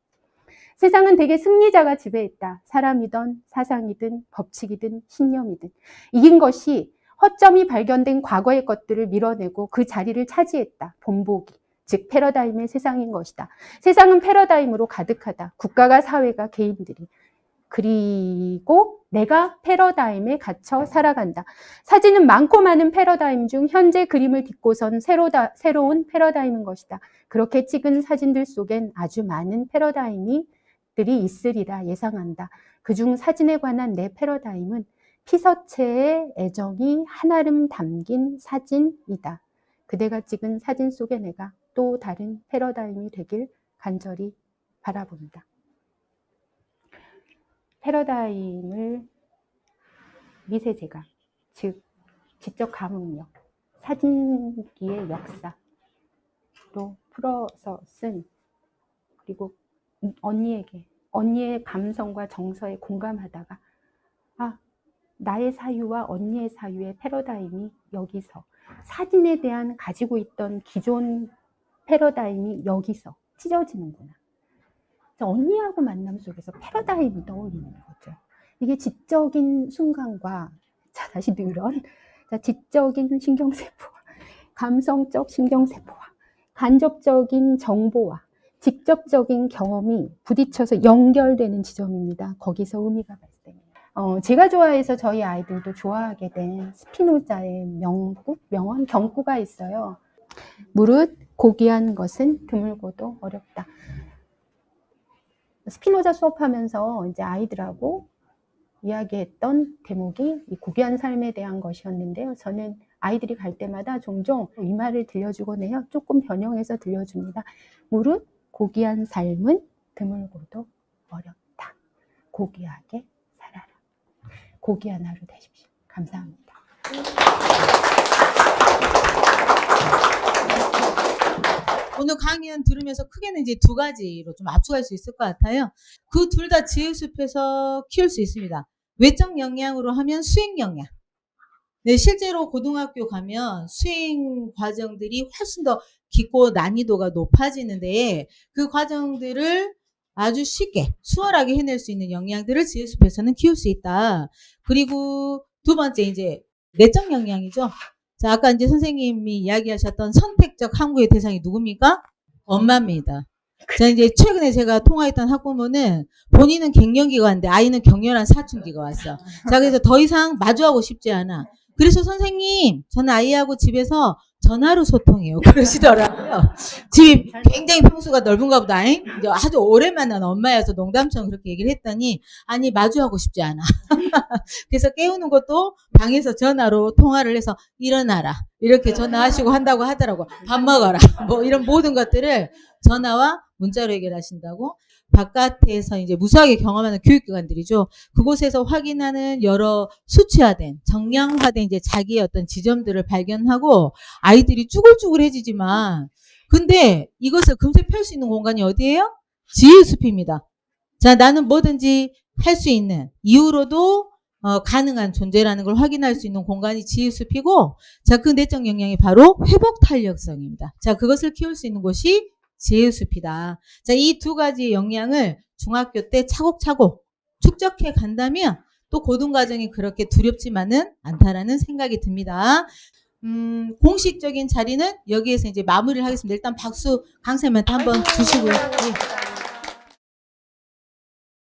세상은 대개 승리자가 지배했다. 사람이든 사상이든 법칙이든 신념이든. 이긴 것이 허점이 발견된 과거의 것들을 밀어내고 그 자리를 차지했다. 본보기, 즉 패러다임의 세상인 것이다. 세상은 패러다임으로 가득하다. 국가가, 사회가, 개인들이. 그리고 내가 패러다임에 갇혀 살아간다. 사진은 많고 많은 패러다임 중 현재 그림을 딛고선 새로운 패러다임인 것이다. 그렇게 찍은 사진들 속엔 아주 많은 패러다임들이 있으리라 예상한다. 그중 사진에 관한 내 패러다임은 피서체의 애정이 한아름 담긴 사진이다. 그대가 찍은 사진 속의 내가 또 다른 패러다임이 되길 간절히 바라본다. 패러다임을 미세제각, 즉 지적 감흥력, 사진기의 역사로 풀어서 쓴, 그리고 언니의 감성과 정서에 공감하다가 나의 사유와 언니의 사유의 패러다임이 여기서, 사진에 대한 가지고 있던 기존 패러다임이 여기서 찢어지는구나. 언니하고 만남 속에서 패러다임이 떠올리는 거죠. 이게 지적인 순간과, 다시 뉴런, 지적인 신경세포와 감성적 신경세포와 간접적인 정보와 직접적인 경험이 부딪혀서 연결되는 지점입니다. 거기서 의미가 발생해요. 제가 좋아해서 저희 아이들도 좋아하게 된 스피노자의 명언, 경구가 있어요. 무릇 고귀한 것은 드물고도 어렵다. 스피노자 수업하면서 이제 아이들하고 이야기했던 대목이 이 고귀한 삶에 대한 것이었는데요. 저는 아이들이 갈 때마다 종종 이 말을 들려주곤 해요. 조금 변형해서 들려줍니다. 무릇 고귀한 삶은 드물고도 어렵다. 고귀하게 살아라. 고귀한 하루 되십시오. 감사합니다. 오늘 강연 들으면서 크게는 이제 두 가지로 좀 압축할 수 있을 것 같아요. 그 둘 다 지혜숲에서 키울 수 있습니다. 외적 역량으로 하면 수행 역량. 네, 실제로 고등학교 가면 수행 과정들이 훨씬 더 깊고 난이도가 높아지는데 그 과정들을 아주 쉽게 수월하게 해낼 수 있는 역량들을 지혜숲에서는 키울 수 있다. 그리고 두 번째 이제 내적 역량이죠. 자, 아까 이제 선생님이 이야기하셨던 선택적 함구의 대상이 누굽니까? 엄마입니다. 자, 이제 최근에 제가 통화했던 학부모는 본인은 갱년기가 왔는데 아이는 격렬한 사춘기가 왔어. 자, 그래서 더 이상 마주하고 싶지 않아. 그래서 선생님, 저는 아이하고 집에서 전화로 소통해요. 그러시더라고요. 집이 굉장히 평수가 넓은가 보다. 이제 아주 오랜만에 난 엄마여서 농담처럼 그렇게 얘기를 했더니, 아니, 마주하고 싶지 않아. 그래서 깨우는 것도 방에서 전화로 통화를 해서 일어나라. 이렇게 전화하시고 한다고 하더라고. 밥 먹어라. 뭐 이런 모든 것들을 전화와 문자로 해결하신다고. 바깥에서 이제 무수하게 경험하는 교육기관들이죠. 그곳에서 확인하는 여러 수치화된, 정량화된 이제 자기의 어떤 지점들을 발견하고 아이들이 쭈글쭈글해지지만, 근데 이것을 금세 펼 수 있는 공간이 어디예요? 지혜숲입니다. 자, 나는 뭐든지 할 수 있는, 이후로도 가능한 존재라는 걸 확인할 수 있는 공간이 지혜숲이고, 자, 그 내적 역량이 바로 회복 탄력성입니다. 자, 그것을 키울 수 있는 곳이 지혜숲이다. 자, 이 두 가지 역량을 중학교 때 차곡차곡 축적해 간다면 또 고등과정이 그렇게 두렵지만은 않다라는 생각이 듭니다. 공식적인 자리는 여기에서 이제 마무리를 하겠습니다. 일단 박수 강쌤한테 한번 주시고요. 예.